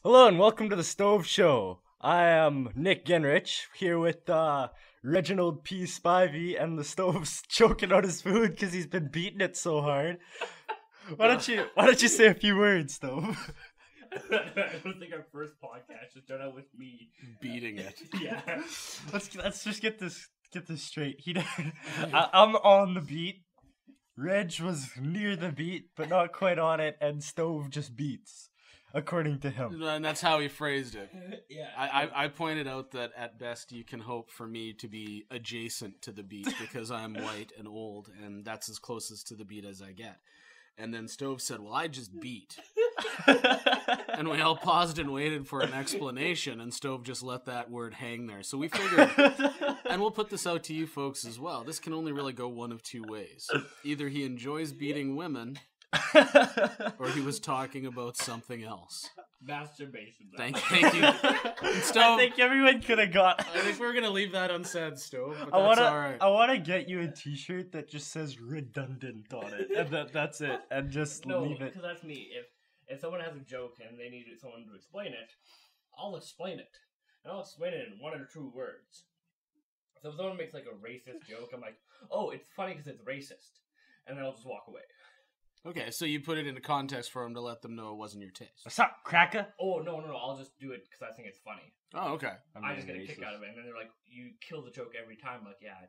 Hello and welcome to the Stove Show. I am Nick Gennerich here with Reginald P. Spivey, and the stove's choking on his food because he's been beating it so hard. Why don't you say a few words, Stove? I don't think our first podcast should start out with me beating it. Yeah. Let's just get this straight. I'm on the beat. Reg was near the beat, but not quite on it, and Stove just beats, according to him. And that's how he phrased it. Yeah. I pointed out that at best you can hope for me to be adjacent to the beat because I'm white and old, and that's as closest to the beat as I get. And then Stove said, well, I just beat. And we all paused and waited for an explanation, and Stove just let that word hang there. So we figured, and we'll put this out to you folks as well, this can only really go one of two ways. Either he enjoys beating women, or he was talking about something else. Masturbation. Thank you. Stove, I think everyone could have got. I think we're gonna leave that unsaid, Stove. But that's all right. I wanna get you a T-shirt that just says redundant on it, and that's it, and just leave it. because that's me. If someone has a joke and they need someone to explain it, I'll explain it, and I'll explain it in one or two words. So if someone makes like a racist joke, I'm like, oh, it's funny because it's racist, and then I'll just walk away. Okay, so you put it into context for him to let them know it wasn't your taste. What's up, cracker? Oh no, I'll just do it because I think it's funny. Oh, okay. I just get a kick out of it, and then they're like, "You kill the joke every time." I'm like, yeah,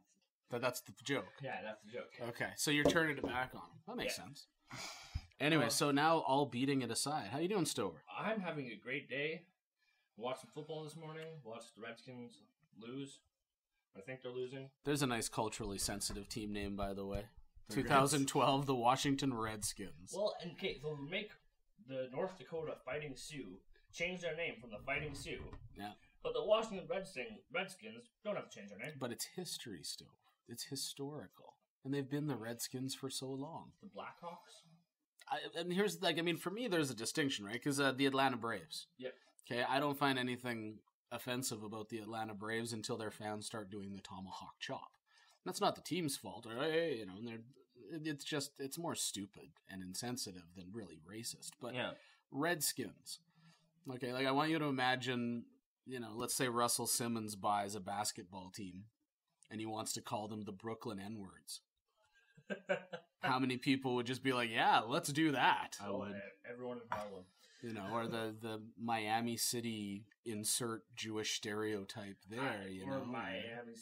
That's the joke. yeah, that's the joke. Okay, so you're turning it back on him. That makes Yeah. sense. Anyway, so now all beating it aside, how you doing, Stover? I'm having a great day. Watched some football this morning. Watched the Redskins lose. I think they're losing. There's a nice culturally sensitive team name, by the way. The 2012, the Washington Redskins. Well, and okay, so make the North Dakota Fighting Sioux change their name from the Fighting Sioux. Yeah. But the Washington Redskins don't have to change their name. But it's history, Stove. It's historical. And they've been the Redskins for so long. The Blackhawks? And here's, for me, there's a distinction, right? Because the Atlanta Braves. Yep. Okay, I don't find anything offensive about the Atlanta Braves until their fans start doing the tomahawk chop. That's not the team's fault, right? It's more stupid and insensitive than really racist. But Yeah. Redskins, okay, I want you to imagine, let's say Russell Simmons buys a basketball team and he wants to call them the Brooklyn N-words. How many people would just be like, yeah, let's do that? I would. Everyone in Harlem. Or the Miami City insert Jewish stereotype there, Or Miami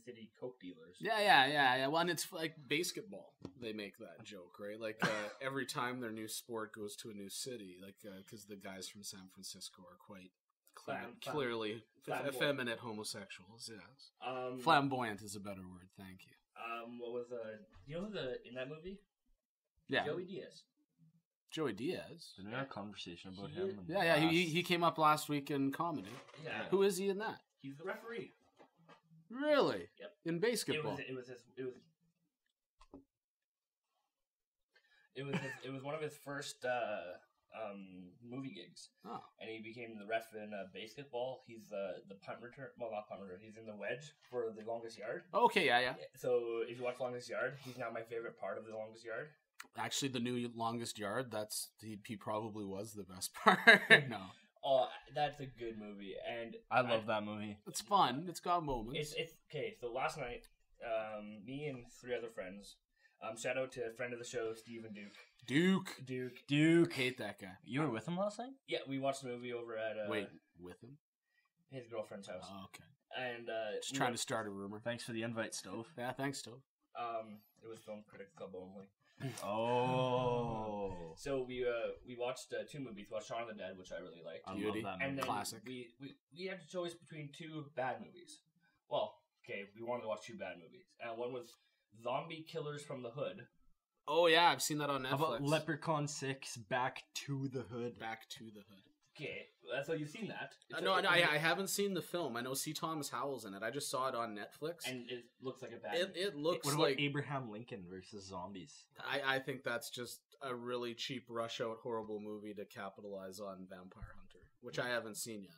City Coke dealers. Yeah. Well, and it's like basketball. They make that joke, right? Every time their new sport goes to a new city, because the guys from San Francisco are quite clearly effeminate homosexuals. Yes. Flamboyant is a better word. Thank you. What was in that movie? Yeah. Joey Diaz. Joey Diaz. Didn't we have a conversation about him? Yeah. He came up last week in comedy. Yeah. Who is he in that? He's the referee. Really? Yep. In basketball. It was one of his first movie gigs. Oh. And he became the ref in basketball. He's the punt return. Well, not punt return. He's in the wedge for the longest yard. Okay, yeah. So if you watch Longest Yard, he's now my favorite part of the longest yard. Actually, the new Longest Yard, he probably was the best part. No. Oh, that's a good movie, and I love that movie. It's fun. It's got moments. It's okay. So last night, me and three other friends. Shout out to a friend of the show, Steve and Duke. Hate that guy. You were with him last night? Yeah, we watched the movie over at Wait, with him? his girlfriend's house. Oh, okay. And Just trying to start a rumor. Thanks for the invite, Stove. Yeah, thanks, Stove. It was Film Critics Club only. Oh. So we watched two movies. We watched Shaun of the Dead, which I really liked. I Beauty. love that And movie. then Classic. we had a choice between two bad movies. Well, okay, we wanted to watch two bad movies. And one was Zombie Killers from the Hood. Oh, yeah, I've seen that on Netflix. How about Leprechaun 6, Back to the Hood? Back to the Hood. Okay, so you've seen that. I haven't seen the film. I know C. Thomas Howell's in it. I just saw it on Netflix. And it looks like a bad movie. It looks What about like... Abraham Lincoln versus zombies? I think that's just a really cheap rush-out horrible movie to capitalize on Vampire Hunter, which I haven't seen yet.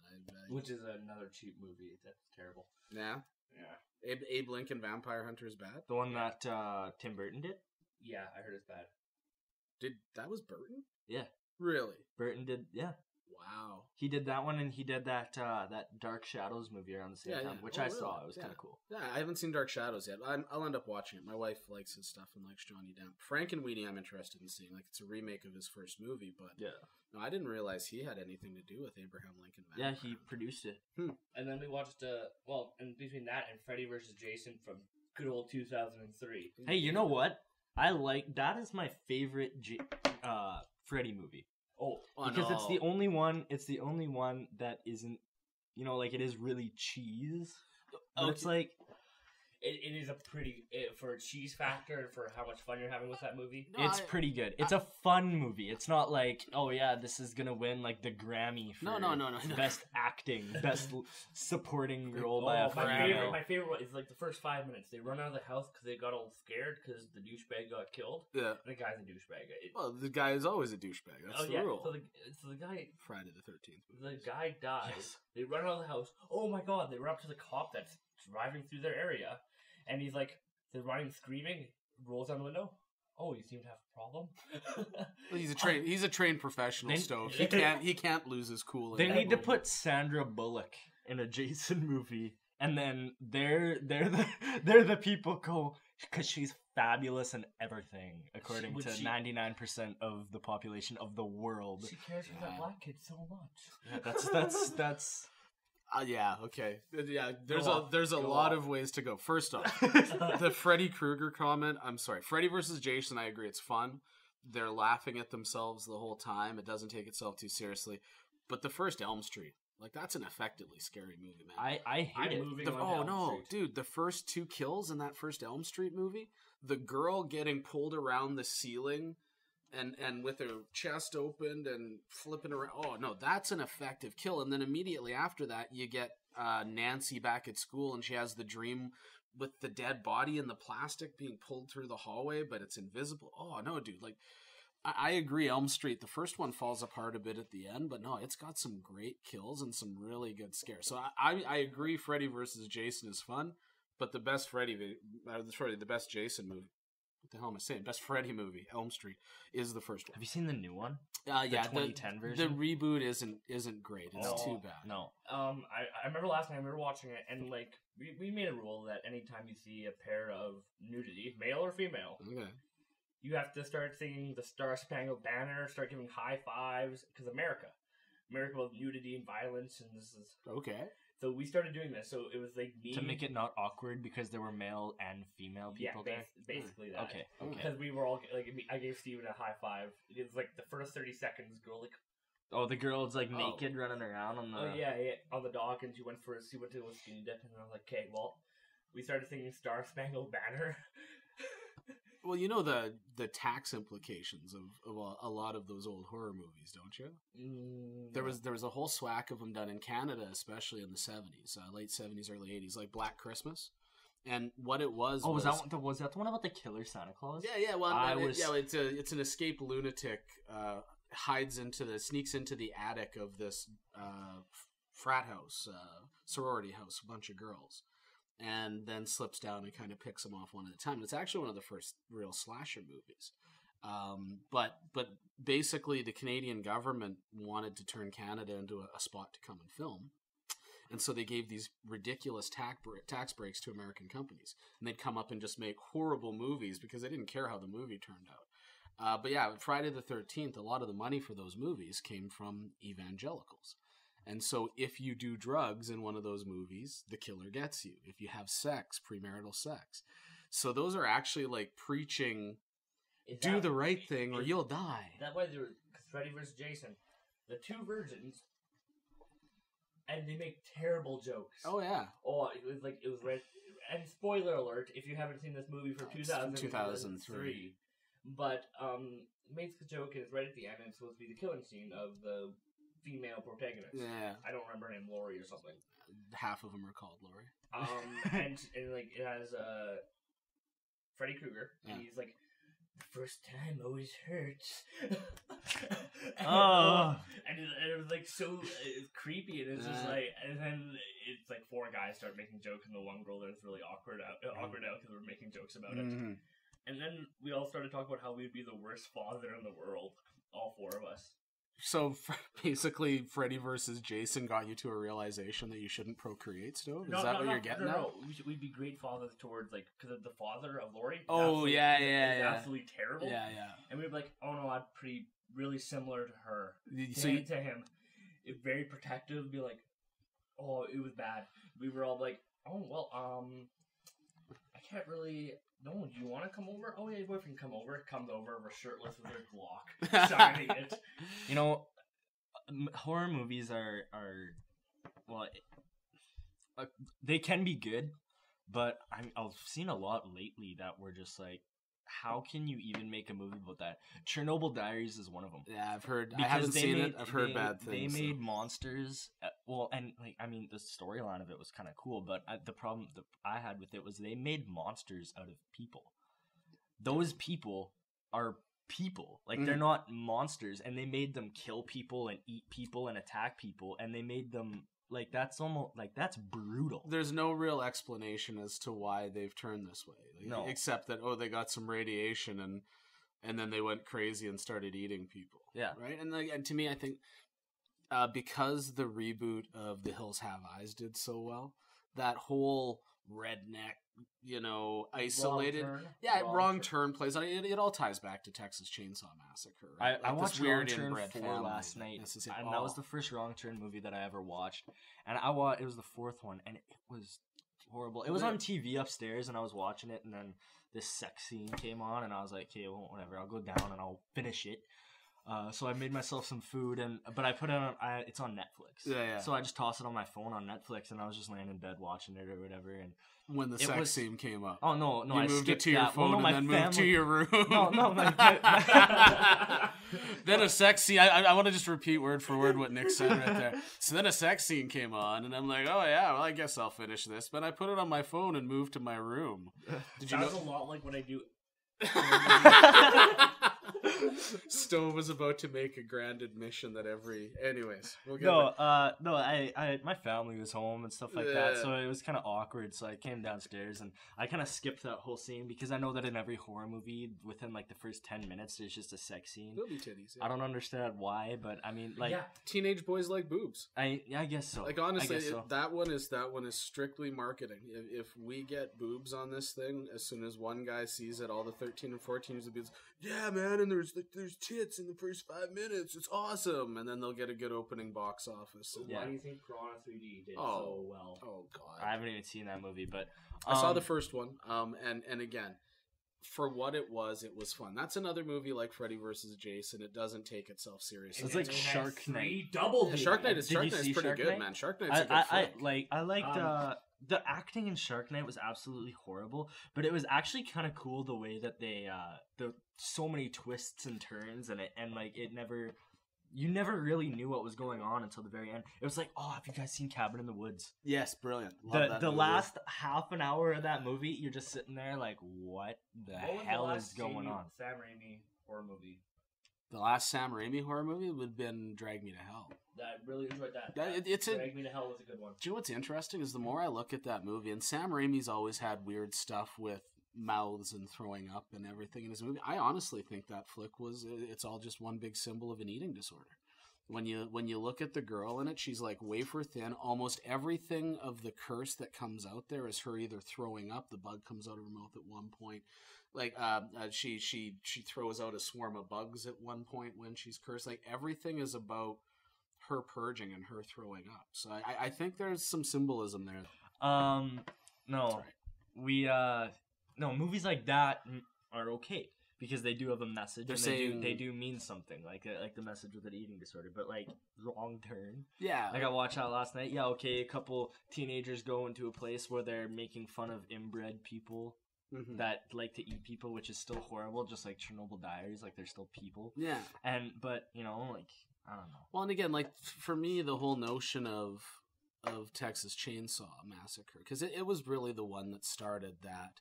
Which is another cheap movie. That's terrible. Yeah? Yeah. Abe Lincoln Vampire Hunter is bad? The one that Tim Burton did? Yeah, I heard it's bad. That was Burton? Yeah. Really? Burton did, yeah. Wow. He did that one, and he did that Dark Shadows movie around the same time, which I saw. It was kind of cool. Yeah, I haven't seen Dark Shadows yet. I'll end up watching it. My wife likes his stuff and likes Johnny Depp. Frankenweenie, I'm interested in seeing. Like, it's a remake of his first movie, but no, I didn't realize he had anything to do with Abraham Lincoln. Yeah, he produced it. And then we watched and between that and Freddy vs. Jason from good old 2003. Hey, you know what? That is my favorite Freddy movie. Because it's the only one. It's the only one that isn't, like it is really cheese. But it's like it is a pretty for a cheese factor and for how much fun you're having with that movie. It's pretty good. It's a fun movie. It's not like, oh yeah, this is gonna win like the Grammy for best acting, best supporting role by a female. My favorite one is like the first 5 minutes. They run out of the house because they got all scared because the douchebag got killed. Yeah, and the guy's a douchebag. Well, the guy is always a douchebag. That's the rule. So the guy Friday the 13th. The guy dies. Yes. They run out of the house. Oh my god! They run up to the cop that's driving through their area. And he's like, they're running, screaming, rolls down the window. Oh, you seem to have a problem. Well, he's a trained professional, Stove. He can't lose his cool. They need to put Sandra Bullock in a Jason movie, and then they're the people go because she's fabulous and everything, according to 99% of the population of the world. She cares for that black kid so much. Yeah, that's. Yeah, okay. Yeah, there's a lot of ways to go. First off, the Freddy Krueger comment, I'm sorry. Freddy versus Jason, I agree, it's fun. They're laughing at themselves the whole time. It doesn't take itself too seriously. But the first Elm Street, like, that's an effectively scary movie, man. I hate it. Dude, the first 2 kills in that first Elm Street movie, the girl getting pulled around the ceiling and with her chest opened and flipping around. Oh, no, that's an effective kill. And then immediately after that, you get Nancy back at school, and she has the dream with the dead body in the plastic being pulled through the hallway, but it's invisible. Oh, no, dude. Like, I agree, Elm Street, the first one falls apart a bit at the end, but no, it's got some great kills and some really good scares. So I agree Freddy versus Jason is fun, but the best the best Jason movie, what the hell am I saying? Best Freddy movie, Elm Street, is the first one. Have you seen the new one? Yeah, the 2010 version. The reboot isn't great. It's too bad. No. I remember last time we were watching it, and like we made a rule that anytime you see a pair of nudity, male or female, you have to start singing the Star Spangled Banner, start giving high fives, because America with nudity and violence, and this is okay. So we started doing this. So it was like me to make it not awkward because there were male and female people there. Basically that. Okay. Because we were all like, I gave Steven a high five. It was like the first 30 seconds, girl like. Oh, the girl's like naked running around on the. Oh yeah, on the dock, and she went to a skinny dip, and I was like, okay, well, we started singing Star Spangled Banner. Well, you know the tax implications of a lot of those old horror movies, don't you? There was a whole swack of them done in Canada, especially in the 70s, late 70s, early 80s, like Black Christmas. And what it was was that the one about the killer Santa Claus? Yeah. Well, it's an escaped lunatic sneaks into the attic of this frat house, sorority house, a bunch of girls. And then slips down and kind of picks them off one at a time. It's actually one of the first real slasher movies. But basically the Canadian government wanted to turn Canada into a spot to come and film. And so they gave these ridiculous tax breaks to American companies. And they'd come up and just make horrible movies because they didn't care how the movie turned out. But yeah, Friday the 13th, a lot of the money for those movies came from evangelicals. And so if you do drugs in one of those movies, the killer gets you. If you have sex, premarital sex. So those are actually like preaching, do the right thing or you'll die. That way, Freddy vs. Jason, the two virgins, and they make terrible jokes. Oh, yeah. Oh, it was red. And spoiler alert, if you haven't seen this movie from 2003. But makes the joke, and it's right at the end, and it's supposed to be the killing scene of the female protagonist. Yeah. I don't remember her name, Lori or something. Half of them are called Lori. And like it has Freddy Krueger, and he's like, the first time always hurts. And it was like so creepy, and it's just like, and then it's like four guys start making jokes, and the one girl there's really awkward out because we're making jokes about it. And then we all started talking about how we'd be the worst father in the world, all four of us. So basically, Freddy versus Jason got you to a realization that you shouldn't procreate. Still, is that what you're getting at? No. We'd be great fathers towards because the father of Lori. Oh yeah, is absolutely terrible. Yeah. And we'd be like, oh no, I'm really similar to her. So to him, very protective. Be like, oh, it was bad. We were all like, oh well, I can't really. No, do you want to come over? Oh yeah, your boyfriend come over. Comes over, we're shirtless with their Glock, shining it. You know, horror movies are well, they can be good, but I've seen a lot lately that were just like, how can you even make a movie about that? Chernobyl Diaries is one of them. Yeah, I've heard. Because I haven't seen it. I've heard bad things. They made monsters. And the storyline of it was kind of cool, but the problem that I had with it was they made monsters out of people. Those people are people. Like, they're not monsters, and they made them kill people and eat people and attack people, and they made them like that's brutal. There's no real explanation as to why they've turned this way. No, except that they got some radiation and then they went crazy and started eating people. Yeah, right. And to me, I think because the reboot of The Hills Have Eyes did so well, that whole redneck, isolated, wrong turn plays. It all ties back to Texas Chainsaw Massacre. Right? I watched Wrong Turn 4 last night, and that was the first Wrong Turn movie that I ever watched. And it was the fourth one, and it was horrible. It was on TV upstairs, and I was watching it, and then this sex scene came on, and I was like, okay, well, whatever, I'll go down and I'll finish it. So I made myself some food, but I put it on. It's on Netflix. Yeah. So I just tossed it on my phone on Netflix, and I was just laying in bed watching it or whatever. And when the sex scene came up, oh no, you I moved it to your phone and then moved to your room. No, then a sex scene. I want to just repeat word for word what Nick said right there. So then a sex scene came on, and I'm like, oh yeah, well I guess I'll finish this. But I put it on my phone and moved to my room. Sounds a lot like what I do. Stove was about to make a grand admission that anyways, we'll get I my family was home and stuff like that, so it was kind of awkward. So I came downstairs and I kind of skipped that whole scene because I know that in every horror movie, within like the first 10 minutes, there's just a sex scene. There'll be titties. Yeah. I don't understand why, but I mean, teenage boys like boobs. I guess so. Like honestly, that one is strictly marketing. If we get boobs on this thing, as soon as one guy sees it, all the 13 and 14s will be, yeah, man, and there's tits in the first 5 minutes. It's awesome, and then they'll get a good opening box office. Why do you think Piranha 3D did so well? Oh god, I haven't even seen that movie, but I saw the first one. And again, for what it was fun. That's another movie like Freddy vs. Jason. It doesn't take itself seriously. It's like Shark Night. Shark Night is pretty good, man. Shark Knight's a good flick. I liked the acting in Shark Night was absolutely horrible, but it was actually kind of cool the way that they so many twists and turns and you never really knew what was going on until the very end. It was like, oh, have you guys seen Cabin in the Woods? Yes, brilliant. The last half an hour of that movie, you're just sitting there like, what the hell is going on? Sam Raimi horror movie. The last Sam Raimi horror movie would have been Drag Me to Hell. I really enjoyed that. Drag Me to Hell was a good one. Do you know what's interesting is the more I look at that movie, and Sam Raimi's always had weird stuff with mouths and throwing up and everything in his movie. I honestly think that flick it's all just one big symbol of an eating disorder. When you look at the girl in it, she's like wafer thin. Almost everything of the curse that comes out there is her either throwing up. The bug comes out of her mouth at one point. Like she throws out a swarm of bugs at one point when she's cursed. Like everything is about her purging and her throwing up. So I think there's some symbolism there. No, right. Movies like that are okay because they do have a message. They do mean something, like the message with an eating disorder. But like Wrong Turn, like I watched that last night. Yeah, okay, a couple teenagers go into a place where they're making fun of inbred people. Mm-hmm. That like to eat people, which is still horrible, just like Chernobyl Diaries, like they're still people. Yeah. But I don't know. Well, and again, like for me, the whole notion of Texas Chainsaw Massacre, because it was really the one that started that.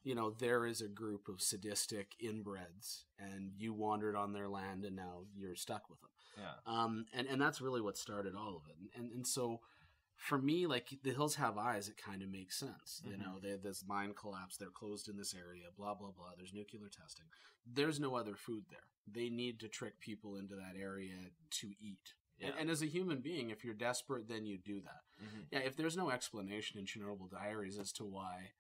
Mm-hmm. There is a group of sadistic inbreds, and you wandered on their land, and now you're stuck with them. Yeah. And that's really what started all of it. And so for me, like, The Hills Have Eyes, it kind of makes sense. You know, they had this mine collapse. They're closed in this area, blah, blah, blah. There's nuclear testing. There's no other food there. They need to trick people into that area to eat. Yeah. And as a human being, if you're desperate, then you do that. Yeah, if there's no explanation in Chernobyl Diaries as to why,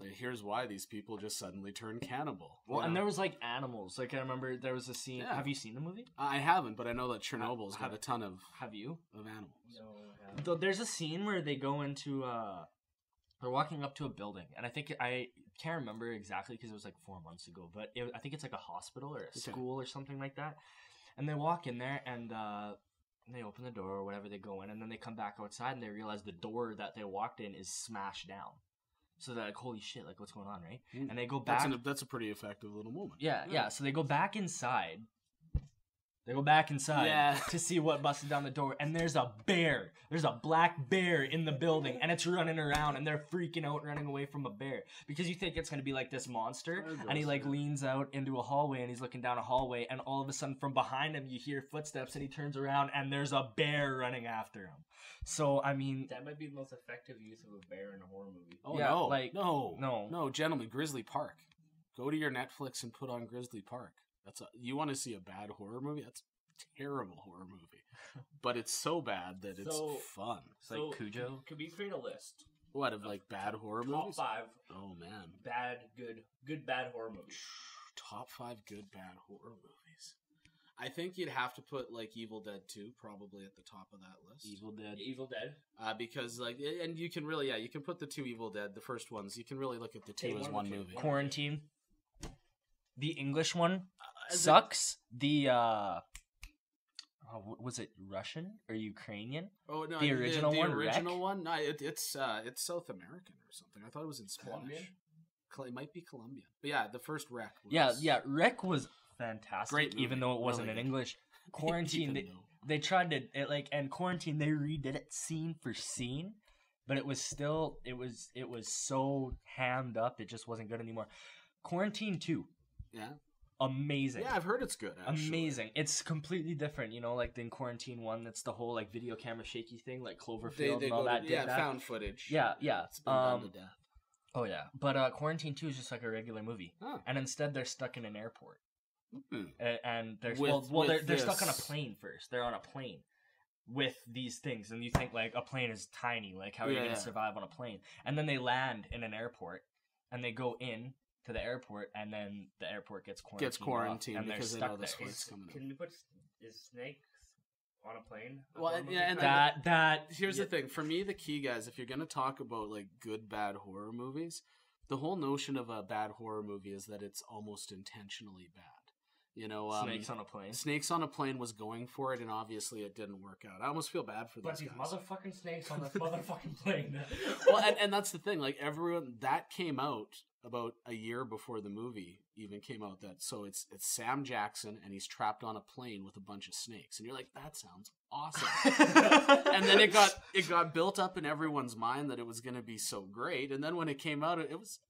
like, here's why these people just suddenly turned cannibal. Well, and there was, like, animals. Like, I remember there was a scene. Yeah. Have you seen the movie? I haven't, but I know that Chernobyl's got a ton of... Have you? Of animals. No, I haven't. There's a scene where they go into... they're walking up to a building, and I can't remember exactly because it was, like, 4 months ago, but I think it's, like, a hospital or a school or something like that. And they walk in there, and they open the door or whatever, they go in, and then they come back outside, and they realize the door that they walked in is smashed down. So they're like, holy shit, like, what's going on, right? And they go back. That's a pretty effective little moment. Yeah. So they go back inside. To see what busted down the door. And there's a bear. There's a black bear in the building. And it's running around. And they're freaking out running away from a bear. Because you think it's going to be like this monster. And he, like, leans out into a hallway. And he's looking down a hallway. And all of a sudden, from behind him, you hear footsteps. And he turns around. And there's a bear running after him. So, I mean... That might be the most effective use of a bear in a horror movie. Oh, yeah, No, gentlemen, Grizzly Park. Go to your Netflix and put on Grizzly Park. You want to see a bad horror movie? That's a terrible horror movie. But it's so bad that it's fun. It's like Cujo. Could we create a list? What, of like bad horror movies? Top 5. Oh, man. Bad, good, bad horror movies. Top 5 good, bad horror movies. I think you'd have to put, like, Evil Dead 2 probably at the top of that list. Evil Dead. Because, like, and you can really, you can put the 2 Evil Dead, the first ones, you can really look at the 2 as one movie. Quarantine. The English one sucks. Was it Russian or Ukrainian? Oh no, the original one. The original one. No, it's South American or something. I thought it was in Spanish. Colombian? It might be Colombian. But yeah, the first Wreck. Wreck was fantastic. Great movie. Even though it wasn't in English. Quarantine. They tried to and Quarantine. They redid it scene for scene, but it was still it was so hammed up. It just wasn't good anymore. Quarantine 2. Yeah. Amazing. Yeah, I've heard it's good, actually. Amazing. It's completely different, like the Quarantine 1, that's the whole like video camera shaky thing, like Cloverfield and all that. Found footage. Yeah. It's been done to death. Oh yeah. But Quarantine 2 is just like a regular movie. Huh. And instead they're stuck in an airport. And they're stuck on a plane first. They're on a plane with these things, and you think like a plane is tiny, like how are you going to survive on a plane? And then they land in an airport and they go in to the airport, and then the airport gets quarantined, and they're stuck there. Can we put snakes on a plane? Well, and that here's the thing. For me, the key, guys, if you're going to talk about like good, bad horror movies, the whole notion of a bad horror movie is that it's almost intentionally bad. Snakes on a plane. Snakes on a Plane was going for it, and obviously it didn't work out. I almost feel bad for those guys. But these motherfucking snakes on this motherfucking plane. Well, and that's the thing. Like, everyone that came out about a year before the movie even came out. So it's Sam Jackson, and he's trapped on a plane with a bunch of snakes, and you're like, that sounds awesome. And then it got built up in everyone's mind that it was going to be so great, and then when it came out,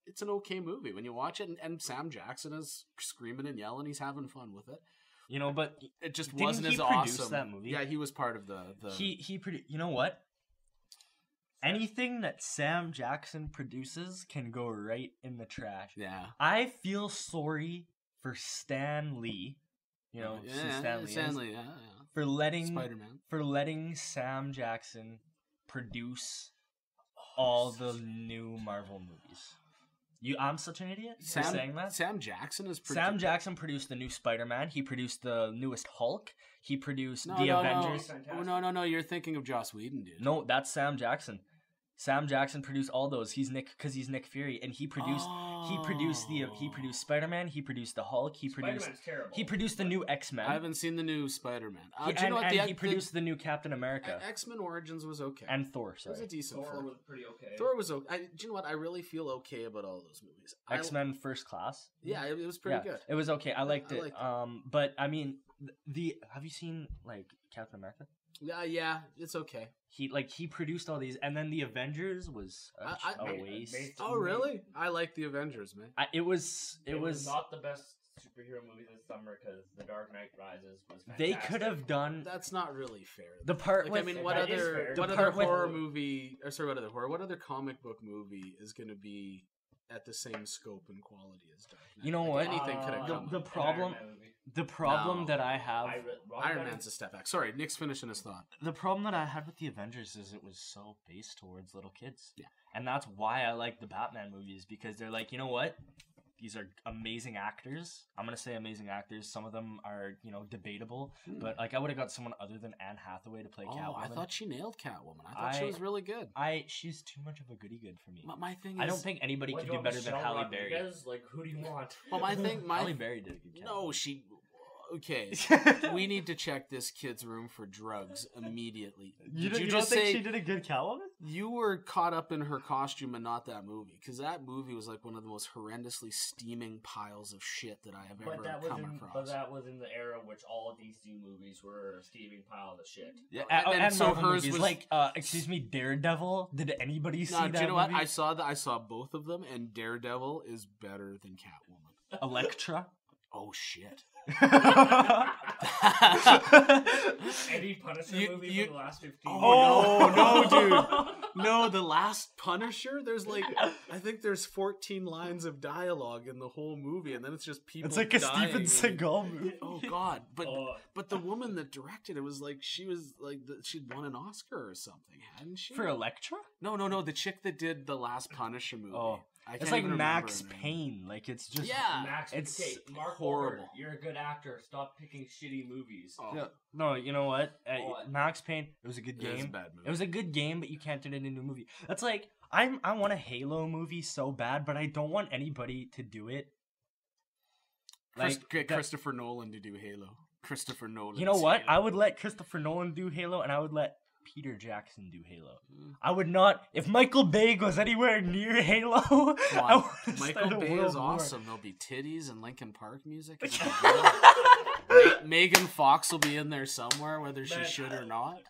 it's an okay movie when you watch it, and Sam Jackson is screaming and yelling, he's having fun with it. But it just wasn't as awesome. That movie? Yeah, he was part of the. He produced. You know what? Anything that Sam Jackson produces can go right in the trash. Yeah. I feel sorry for Stan Lee. Stan Lee, for letting Spider-Man. For letting Sam Jackson produce all the new Marvel movies. I'm such an idiot for saying that. Sam Jackson Sam Jackson produced the new Spider-Man. He produced the newest Hulk. He produced Avengers. No. You're thinking of Joss Whedon, dude. No, that's Sam Jackson. Sam Jackson produced all those. He's Nick Fury, and he produced Spider-Man. He produced the Hulk. He produced the new X-Men. I haven't seen the new Spider-Man. He produced the new Captain America. X-Men Origins was okay, and Thor. Sorry. It was a decent. Thor was pretty okay. Thor was okay. Do you know what? I really feel okay about all those movies. X-Men First Class. Yeah, it was pretty good. It was okay. I liked it. But I mean, have you seen like Captain America? Yeah, it's okay. He produced all these, and then the Avengers was a waste. Oh, really? I like the Avengers, man. It was not the best superhero movies this summer because The Dark Knight Rises was fantastic. They could have done That's not really fair. the part Like, with. I mean, That is fair. what The other part with- horror movie? Or sorry, what other comic book movie is going to be at the same scope and quality as Dark Knight? You know Like, what? Anything could have the- come. the up. problem- The problem No. that I have, Iron Man's a step back. Sorry, Nick's finishing his thought. the problem that I had with the Avengers is it was so based towards little kids. Yeah. And that's why I like the Batman movies, because they're like, you know what? These are amazing actors. I'm gonna say amazing actors. Some of them are, debatable. But like, I would have got someone other than Anne Hathaway to play Catwoman. I thought she nailed Catwoman. I thought she was really good. She's too much of a goody good for me. My thing is, I don't think anybody What, could you do want better than Michelle Halle Berry. Rodriguez? Like, who do you want? Well, Halle Berry did a good No, Catwoman. she. Okay, we need to check this kid's room for drugs immediately. You Did you don't just think say she did a good Catwoman? you were caught up in her costume and not that movie? Because that movie was like one of the most horrendously steaming piles of shit that I have ever come across. But that was in the era in which all DC movies were a steaming pile of shit. Yeah, and so Marvel hers movies, was like, excuse me, Daredevil. Did anybody see No, that do you know what? movie? I saw both of them, and Daredevil is better than Catwoman. Elektra. Oh shit! Any Punisher movie you- from the last 15 Oh, years? no, dude. No, the last Punisher, there's like, I think there's 14 lines of dialogue in the whole movie, and then it's just people It's like a dying Steven and- Seagal movie. Oh, God. Oh. But the woman that directed it was like, she was like, she'd won an Oscar or something, hadn't she? For Elektra? No, the chick that did the last Punisher movie. Oh. I It's can't like even Max remember her name. Payne. Like, it's just... Yeah. Max, It's okay, Mark horrible. Wahlberg, you're a good actor. Stop picking shitty movies. Oh, No, you know what? What? Max Payne, it was a good it is a game. bad movie. It was a good game, but you can't turn it into a movie. That's like, I want a Halo movie so bad, but I don't want anybody to do it. Get that- Christopher Nolan to do Halo. Christopher Nolan. You know what? I would let Christopher Nolan do Halo, and I would let Peter Jackson do Halo. I would not. If Michael Bay goes anywhere near Halo, I would start Michael a Bay world is war. awesome. There'll be titties and Linkin Park music. It'll be good. Megan Fox will be in there somewhere, whether she Man, should or not.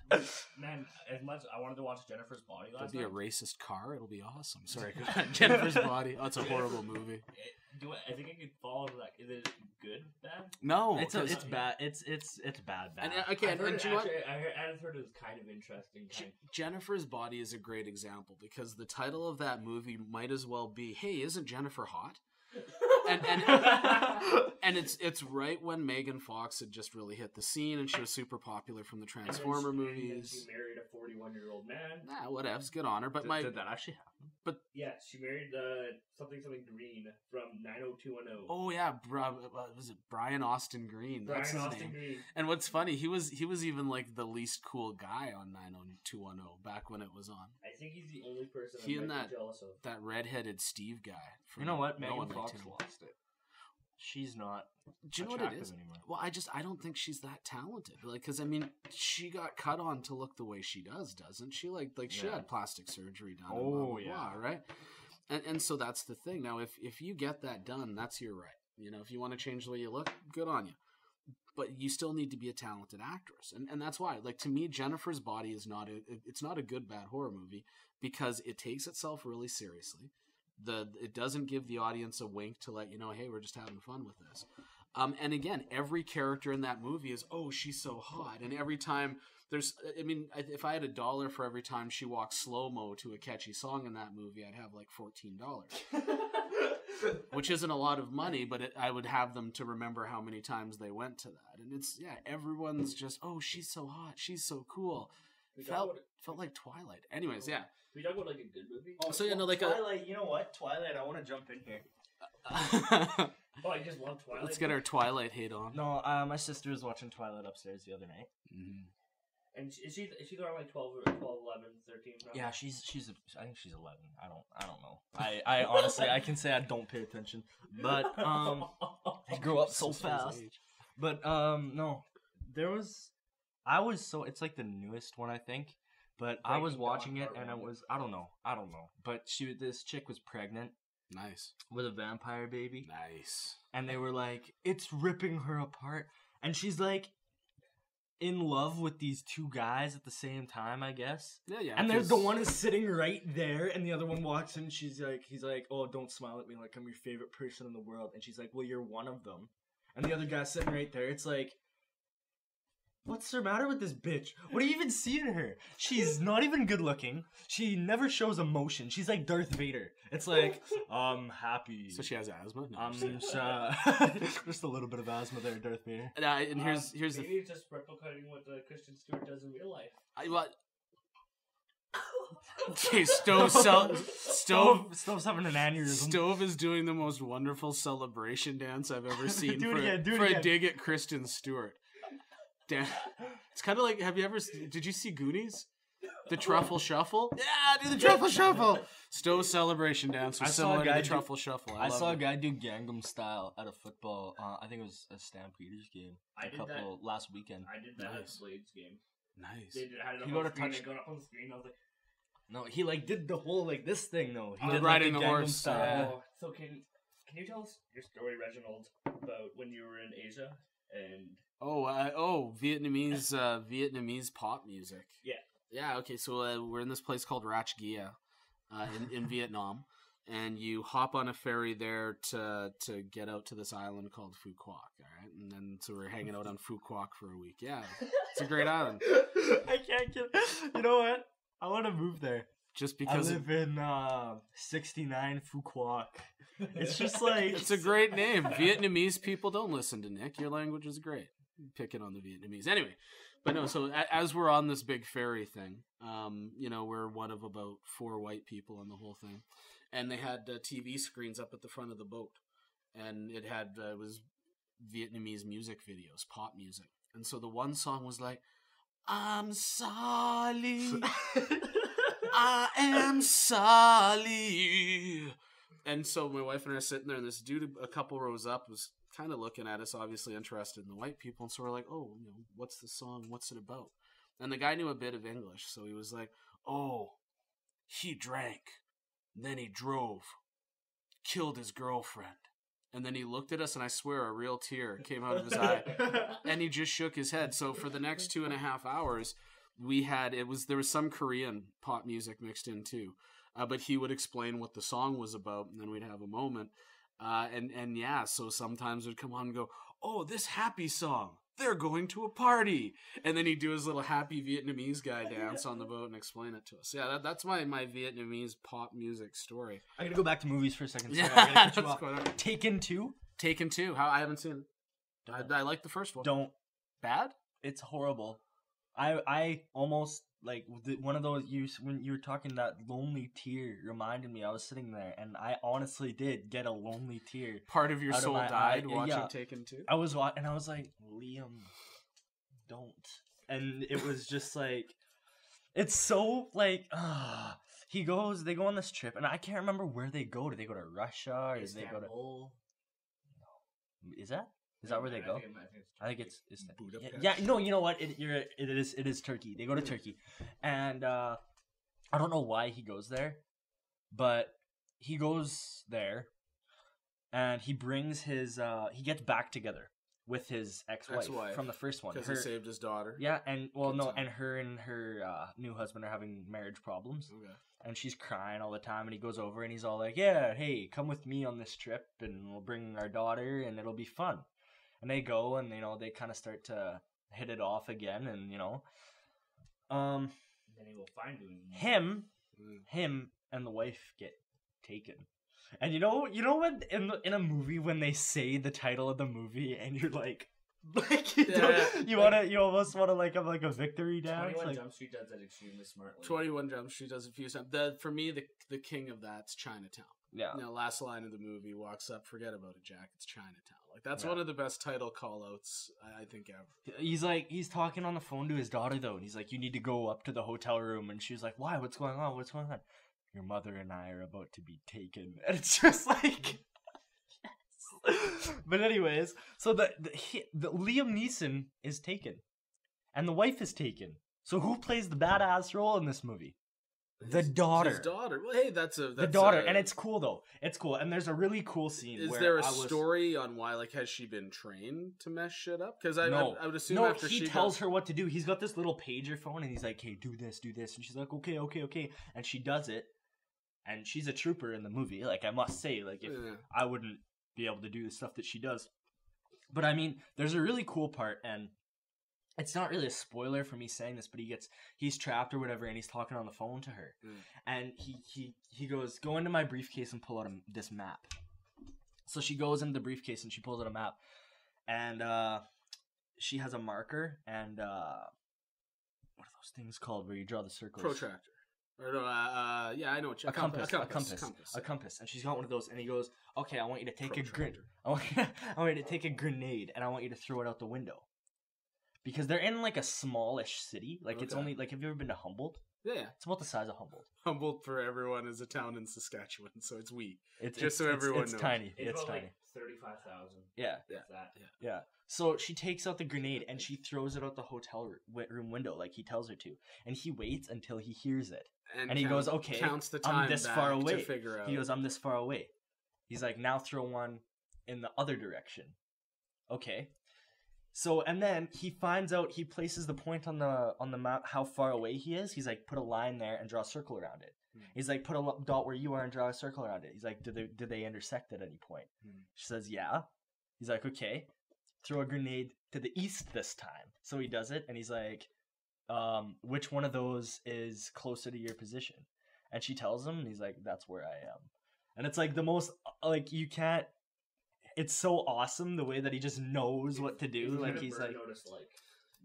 Man, as much I wanted to watch Jennifer's Body There'll last be a night. racist car. It'll be awesome. Sorry, Jennifer's Body. Oh, it's a horrible movie. I think I could fall into that. Is it good, bad? No, It's 'cause- bad. It's bad. and, Bad. okay, I've heard and it you know what? actually, I heard it was kind of interesting. Jennifer's Body is a great example because the title of that movie might as well be, "Hey, isn't Jennifer hot?" And it's right when Megan Fox had just really hit the scene and she was super popular from the Transformer And then movies. she married a 41-year-old man. Nah, whatevs, good on her. But Did that actually happen? Yeah, she married something Green from 90210. Oh yeah, was it Brian Austin Green? That's Brian his Austin name. Green. And what's funny, he was even like the least cool guy on 90210 back when it was on. I think he's the only person He I and might be jealous of. That redheaded Steve guy. You know what? No Megan One Fox 19. lost it. She's not. Do you know what it attractive is? anymore. Well, I don't think she's that talented. Like, because I mean, she got cut on to look the way she does, doesn't she? Like she Yeah. had plastic surgery done. Oh, and blah, blah, yeah. blah, right. And so that's the thing. Now, if you get that done, that's your right. You know, if you want to change the way you look, good on you. But you still need to be a talented actress, and that's why. Like, to me, Jennifer's Body is not a good bad horror movie because it takes itself really seriously. It doesn't give the audience a wink to let you know, hey, we're just having fun with this. And again, every character in that movie is, oh, she's so hot. And every time if I had $1 for every time she walks slow-mo to a catchy song in that movie, I'd have like $14. Which isn't a lot of money, but I would have them to remember how many times they went to that. And it's, everyone's just, oh, she's so hot. She's so cool. Felt like Twilight. Anyways, yeah. We talk about like a good movie. So, like Twilight. You know what? Twilight. I want to jump in here. Oh, I just love Twilight. Let's get our Twilight hate on. No, my sister was watching Twilight upstairs the other night. Mm-hmm. And is she around like 12, 11, 13? Now? Yeah, I think she's 11. I don't know. I honestly, I can say I don't pay attention, but I grew up so fast. But no, it's like the newest one, I think. But I was watching it and I don't know. But this chick was pregnant. Nice. With a vampire baby. Nice. And they were like, it's ripping her apart. And she's like in love with these two guys at the same time, I guess. Yeah. And the one is sitting right there, and the other one walks in. He's like, oh, don't smile at me like I'm your favorite person in the world. And she's like, well, you're one of them. and the other guy's sitting right there. It's like, what's the matter with this bitch? What do you even see in her? She's not even good looking. She never shows emotion. She's like Darth Vader. It's like, I'm happy. So she has asthma? No, I'm just a little bit of asthma there, Darth Vader. and here's the maybe just replicating what Kristen Stewart does in real life. Okay, Stove's having an aneurysm. Stove is doing the most wonderful celebration dance I've ever seen Do it for again, do it a again. dig at Kristen Stewart. Damn. It's kind of like, did you see Goonies? The truffle shuffle? Yeah, do the truffle shuffle. Stove celebration dance was similar to the truffle shuffle. I saw a guy do Gangnam Style at a football. I think it was a Stampeders game. Last weekend. I did that at the Blades game. Nice. They had it He up got on a the screen. touch- It got up on the screen. I was like, No, he like did the whole like this thing though. He Oh, did riding like the Gangnam horse. Style. oh. So can you tell us your story, Reginald, about when you were in Asia and Vietnamese pop music. Yeah. Yeah, okay, so we're in this place called Rach Gia in Vietnam, and you hop on a ferry there to get out to this island called Phu Quoc, all right? And then so we're hanging out on Phu Quoc for a week. Yeah, it's a great island. I can't get. You know what? I want to move there. Just I because live in 69 Phu Quoc. It's just like it's a great name. Vietnamese people don't listen to Nick. Your language is great. Picking on the Vietnamese. Anyway, but no, so as we're on this big ferry thing, we're one of about 4 white people on the whole thing. And they had TV screens up at the front of the boat. And it was Vietnamese music videos, pop music. And so the one song was like, I'm sorry, I am sorry. And so my wife and I are sitting there, and this dude a couple rows up was kind of looking at us, obviously interested in the white people. And so we're like, oh, what's the song? What's it about? And the guy knew a bit of English. So he was like, oh, he drank, then he drove, killed his girlfriend. And then he looked at us, and I swear a real tear came out of his eye. And he just shook his head. So for the next 2.5 hours, there was some Korean pop music mixed in too. But he would explain what the song was about, and then we'd have a moment. So sometimes we'd come on and go, oh, this happy song, they're going to a party. And then he'd do his little happy Vietnamese guy dance on the boat and explain it to us. Yeah, that's my Vietnamese pop music story. I'm gonna go back to movies for a second. Sorry, Yeah, I gotta cut you that's off. quite all right. Taken 2? Taken 2. I haven't seen it. I like the first one. Don't. Bad? It's horrible. I almost like one of those when you were talking, that lonely tear reminded me. I was sitting there and I honestly did get a lonely tear. Part of your Out of soul my died eye, watching yeah. Taken 2? I was and I was like, Liam, don't. And it was just like, it's so like, they go on this trip, and I can't remember where they go. Do they go to Russia or do they go to? Istanbul. Is that where they go? I think it's Budapest. yeah. No, you know what? It is Turkey. They go to Turkey, and I don't know why he goes there, but he goes there, and he brings his he gets back together with his ex-wife from the first one Because he saved his daughter. Yeah, and Good time. and her new husband are having marriage problems. Okay. And she's crying all the time, and he goes over and he's all like, yeah, hey, come with me on this trip, and we'll bring our daughter, and it'll be fun. And they go, and, they kind of start to hit it off again, and, Then he will find you. him and the wife get taken. And you know when in a movie when they say the title of the movie, and you're like you almost want to like have like a victory dance. 21 Like, Jump Street does that extremely smartly. 21 Jump Street does a few times. For me, the king of that's Chinatown. yeah. Last line of the movie, walks up, forget about it, Jack, it's Chinatown. Like, that's Yeah. one of the best title call-outs, I think, ever. He's talking on the phone to his daughter though, and he's like, you need to go up to the hotel room, and she's like, why? What's going on? Your mother and I are about to be taken. And it's just like, yes. But anyways, so the Liam Neeson is taken, and the wife is taken. So who plays the badass role in this movie? The daughter. His daughter. Well, hey, that's The daughter, and it's cool though. It's cool, and there's a really cool scene. Is where there a story on why? Like, has she been trained to mess shit up? Because I would assume no, after he she tells her what to do. He's got this little pager phone, and he's like, "Hey, do this," and she's like, "Okay," and she does it, and she's a trooper in the movie. Like, I must say, like, if Yeah. I wouldn't be able to do the stuff that she does, But I mean, there's a really cool part, and it's not really a spoiler for me saying this, but he's trapped or whatever, and he's talking on the phone to her, and he goes, go into my briefcase and pull out this map. So she goes into the briefcase and she pulls out a map, and she has a marker and what are those things called where you draw the circles? Protractor. Or no, yeah, I know what a compass. A compass. And she's got one of those, and he goes, okay, I want you to take a grenade. I want you to take a grenade, and I want you to throw it out the window. Because they're in like a smallish city. Like it's only like, have you ever been to Humboldt? Yeah. It's about the size of Humboldt. Humboldt, for everyone, is a town in Saskatchewan, so it's wee. It's everyone knows. Tiny. It's tiny. Like 35,000. Yeah. Yeah. So she takes out the grenade and she throws it out the hotel room window like he tells her to. And he waits until he hears it. And he goes, okay, counts the time I'm this far away. To figure out. He goes, I'm this far away. He's like, now throw one in the other direction. Okay. So, and then he finds out, he places the point on the map how far away he is. He's like, put a line there and draw a circle around it. He's like, put a dot where you are and draw a circle around it. He's like, did they intersect at any point? She says, yeah. He's like, okay, throw a grenade to the east this time. So he does it, and he's like, which one of those is closer to your position? And she tells him, and he's like, that's where I am. And it's like the most, like, you can't, it's so awesome the way that he just knows what to do. Like, he's like,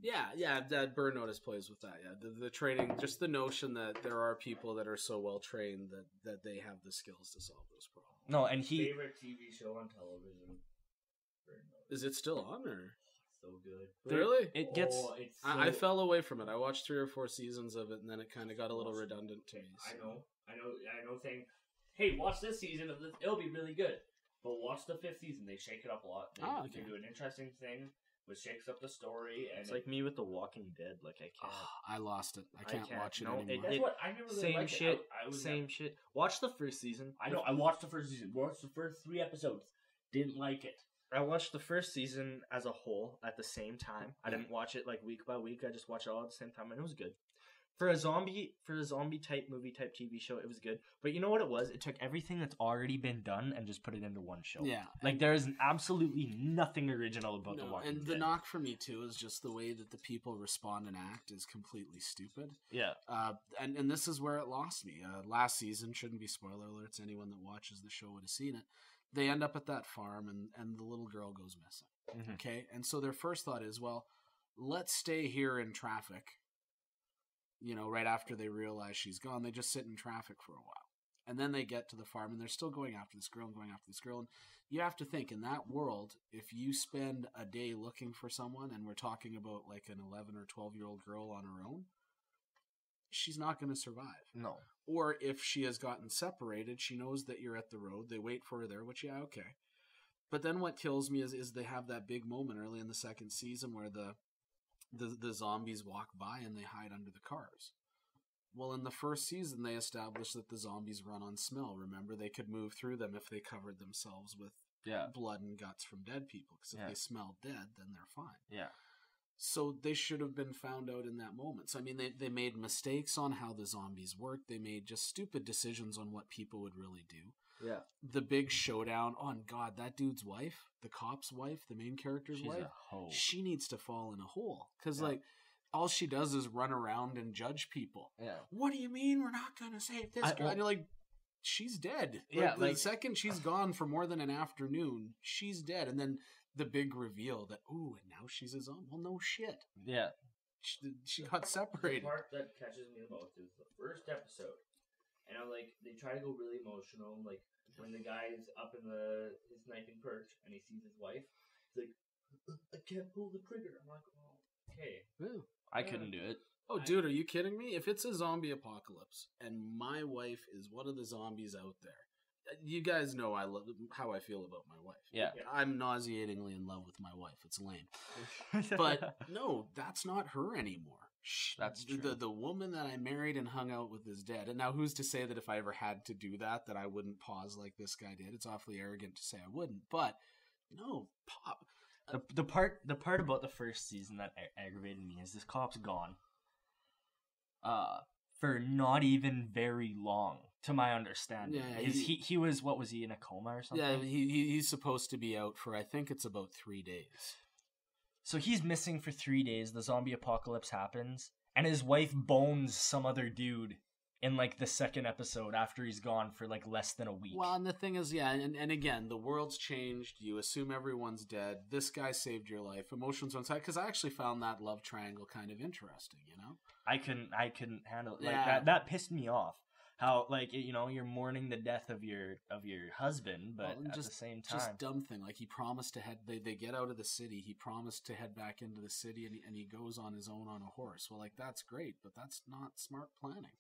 yeah, that Burn Notice plays with that. Yeah, the training, just the notion that there are people that are so well trained that they have the skills to solve those problems. No, and he favorite TV show on television. Is it still on or? So good. Really? It gets. I fell away from it. I watched 3 or 4 seasons of it, and then it kind of got a little redundant to me. So. I know. Saying, hey, watch this season of this. It'll be really good. But watch the 5th season. They shake it up a lot. They do an interesting thing, which shakes up the story. And it's like me with The Walking Dead. Like, I can't. I lost it. I can't watch it anymore. That's what I never really same liked shit. It. Same shit. Watch the first season. I know. I watched the first season. Watched the first 3 episodes. Didn't like it. I watched the first season as a whole at the same time. I didn't watch it like week by week. I just watched it all at the same time, and it was good. For a zombie type movie type TV show, it was good. But you know what it was? It took everything that's already been done and just put it into one show. Yeah. Like, there is absolutely nothing original about The Walking Dead. And the knock for me, too, is just the way that the people respond and act is completely stupid. Yeah. And this is where it lost me. Last season, shouldn't be spoiler alerts, anyone that watches the show would have seen it. They end up at that farm, and the little girl goes missing. Mm-hmm. Okay? And so their first thought is, well, let's stay here in traffic. You know, right after they realize she's gone, they just sit in traffic for a while. And then they get to the farm, and they're still going after this girl. And you have to think, in that world, if you spend a day looking for someone, and we're talking about like an 11 or 12-year-old girl on her own, she's not going to survive. No. Or if she has gotten separated, she knows that you're at the road. They wait for her there, which, yeah, okay. But then what kills me is they have that big moment early in the second season where the zombies walk by and they hide under the cars. Well, in the first season, they established that the zombies run on smell. Remember, they could move through them if they covered themselves with blood and guts from dead people. Because if they smell dead, then they're fine. Yeah. So they should have been found out in that moment. So, I mean, they made mistakes on how the zombies worked. They made just stupid decisions on what people would really do. Yeah. The big showdown on, God, that dude's wife, the cop's wife, the main character's She's wife, a hoe. She needs to fall in a hole. Because, like, all she does is run around and judge people. Yeah. What do you mean we're not going to save this girl? And you're like, she's dead. Yeah. The second she's gone for more than an afternoon, she's dead. And then the big reveal that, ooh, and now she's a zombie. Well, no shit. Yeah. She got separated. The part that catches me the most is the first episode. And I'm like, they try to go really emotional. Like, when the guy is up in his sniping perch and he sees his wife, he's like, I can't pull the trigger. I'm like, oh, okay. Yeah. I couldn't do it. Oh, dude, are you kidding me? If it's a zombie apocalypse and my wife is one of the zombies out there, you guys know how I feel about my wife. Yeah. I'm nauseatingly in love with my wife. It's lame. But no, that's not her anymore. That's true. The woman that I married and hung out with is dead. And now who's to say that if I ever had to do that I wouldn't pause like this guy did? It's awfully arrogant to say I wouldn't. But no, Pop. The part about the first season that aggravated me is this cop's gone. For not even very long to my understanding. Yeah, he was, what was he, in a coma or something? Yeah, he's supposed to be out for, I think it's about 3 days. So he's missing for 3 days. The zombie apocalypse happens, and his wife bones some other dude in like the second episode after he's gone for like less than a week. Well, and the thing is, yeah, and again, the world's changed. You assume everyone's dead. This guy saved your life. Emotions on side, because I actually found that love triangle kind of interesting. You know, I couldn't handle it. Like Yeah. that pissed me off. How, like, you know, you're mourning the death of your husband, but Well, at the same time, just dumb thing. Like, he promised to head. They get out of the city. He promised to head back into the city, and he goes on his own on a horse. Well, like, that's great, but that's not smart planning.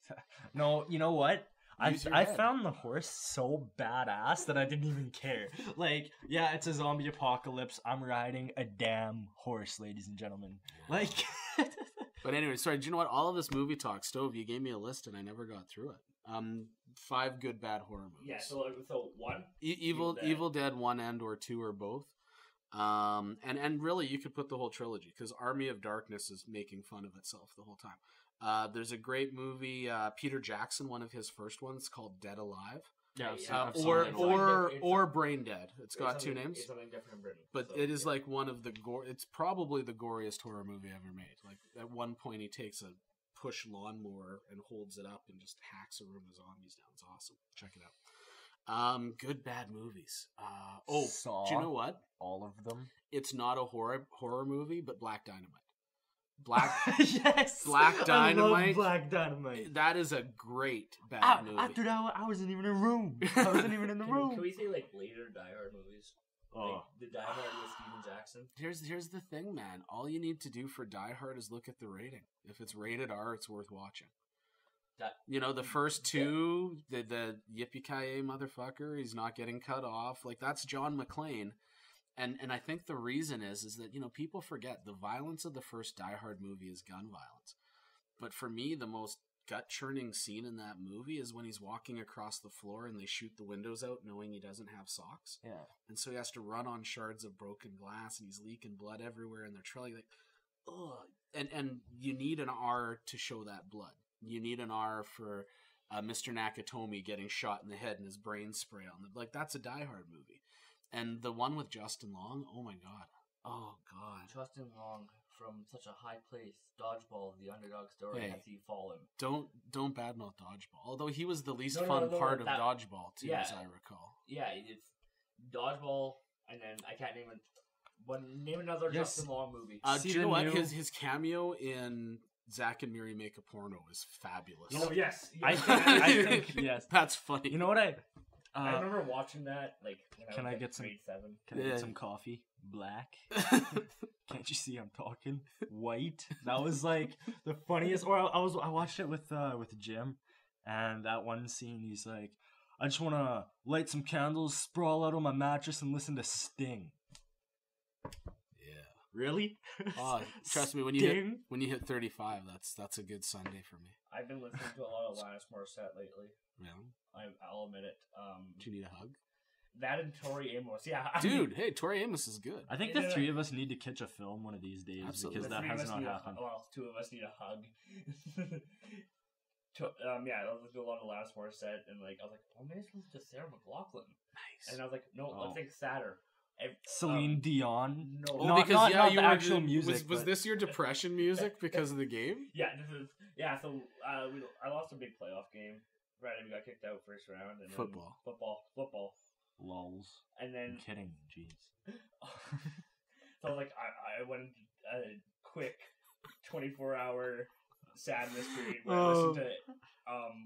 no, you know what? Use your I head. found the horse so badass that I didn't even care. Like, yeah, it's a zombie apocalypse. I'm riding a damn horse, ladies and gentlemen. Like, But anyway, sorry. Do you know what? All of this movie talk, Stove. You gave me a list, and I never got through it. 5 good bad horror movies. Yeah, so one. Evil Dead 1 and or 2 or both. And really, you could put the whole trilogy, because Army of Darkness is making fun of itself the whole time. There's a great movie, Peter Jackson, one of his first ones, called Dead Alive. yeah, I've seen it. Or Brain Dead. It's got 2 names. It's something different in Britain. But so, it is yeah. like one of the it's probably the goriest horror movie ever made. Like, at one point he takes a push lawnmower and holds it up and just hacks a room of zombies down. It's awesome. Check it out. Good bad movies. Saw, do you know what? all of them. It's not a horror movie, but Black Dynamite. Black Yes, Black I love Dynamite. Black Dynamite. That is a great bad movie. After that, I wasn't even in a room. I wasn't even in the room. Can we say like later Die Hard movies? Oh. Like the Die Hard with Steven Jackson. Here's the thing, man. All you need to do for Die Hard is look at the rating. If it's rated R, it's worth watching. You know, the first 2, the yippee-ki-yay motherfucker, he's not getting cut off. Like, that's John McClane. And I think the reason is that, you know, people forget the violence of the first Die Hard movie is gun violence. But for me, the most gut-churning scene in that movie is when he's walking across the floor and they shoot the windows out knowing he doesn't have socks. Yeah. And so he has to run on shards of broken glass and he's leaking blood everywhere and they're trailing like, ugh. And you need an R to show that blood. You need an R for Mr. Nakatomi getting shot in the head and his brains spray on them. Like, that's a Die Hard movie. And the one with Justin Long, oh my god. Oh god. Justin Long from such a high place. Dodgeball, the underdog story. Hey. Has he fallen? Don't badmouth Dodgeball. Although he was the least No, fun no, part of that- Dodgeball too, yeah. as I recall. Yeah, it's Dodgeball, and then I can't name it. But name another Yes. Justin Long movie. Do See you the know what? new- His cameo in Zack and Miri Make a Porno is fabulous. Oh yes, I think yes. That's funny. You know what I remember watching that. Like, when Can was, I like, get some- grade 7? can I Yeah. get some coffee? Black. Can't you see I'm talking? White. That was like the funniest. Or I watched it with Jim, and that one scene he's like, I just want to light some candles, sprawl out on my mattress, and listen to Sting. Yeah. Really? Oh, trust me, when you hit 35, that's a good Sunday for me. I've been listening to a lot of Linus Morissette lately. Yeah. I'll admit it. Do you need a hug? That and Tori Amos. Yeah, Dude, hey, Tori Amos is good. I think the 3 of us need to catch a film one of these days Absolutely. because The that three of has us not need a happened. well, 2 of us need a hug. Yeah, I was listening to a lot of Linus Morissette, and like I was like, oh, maybe it's listen to Sarah McLachlan. Nice. And I was like, no, Oh. let's think sadder. Celine Dion. No, Oh, Not- because not you the were actual doing- music, Was but- this your depression music because of the game? Yeah, So I lost a big playoff game. Right, we got kicked out first round. And then Football. football, Lols. and I'm then kidding. Jeez. so like I went a quick 24-hour sadness period where I listened to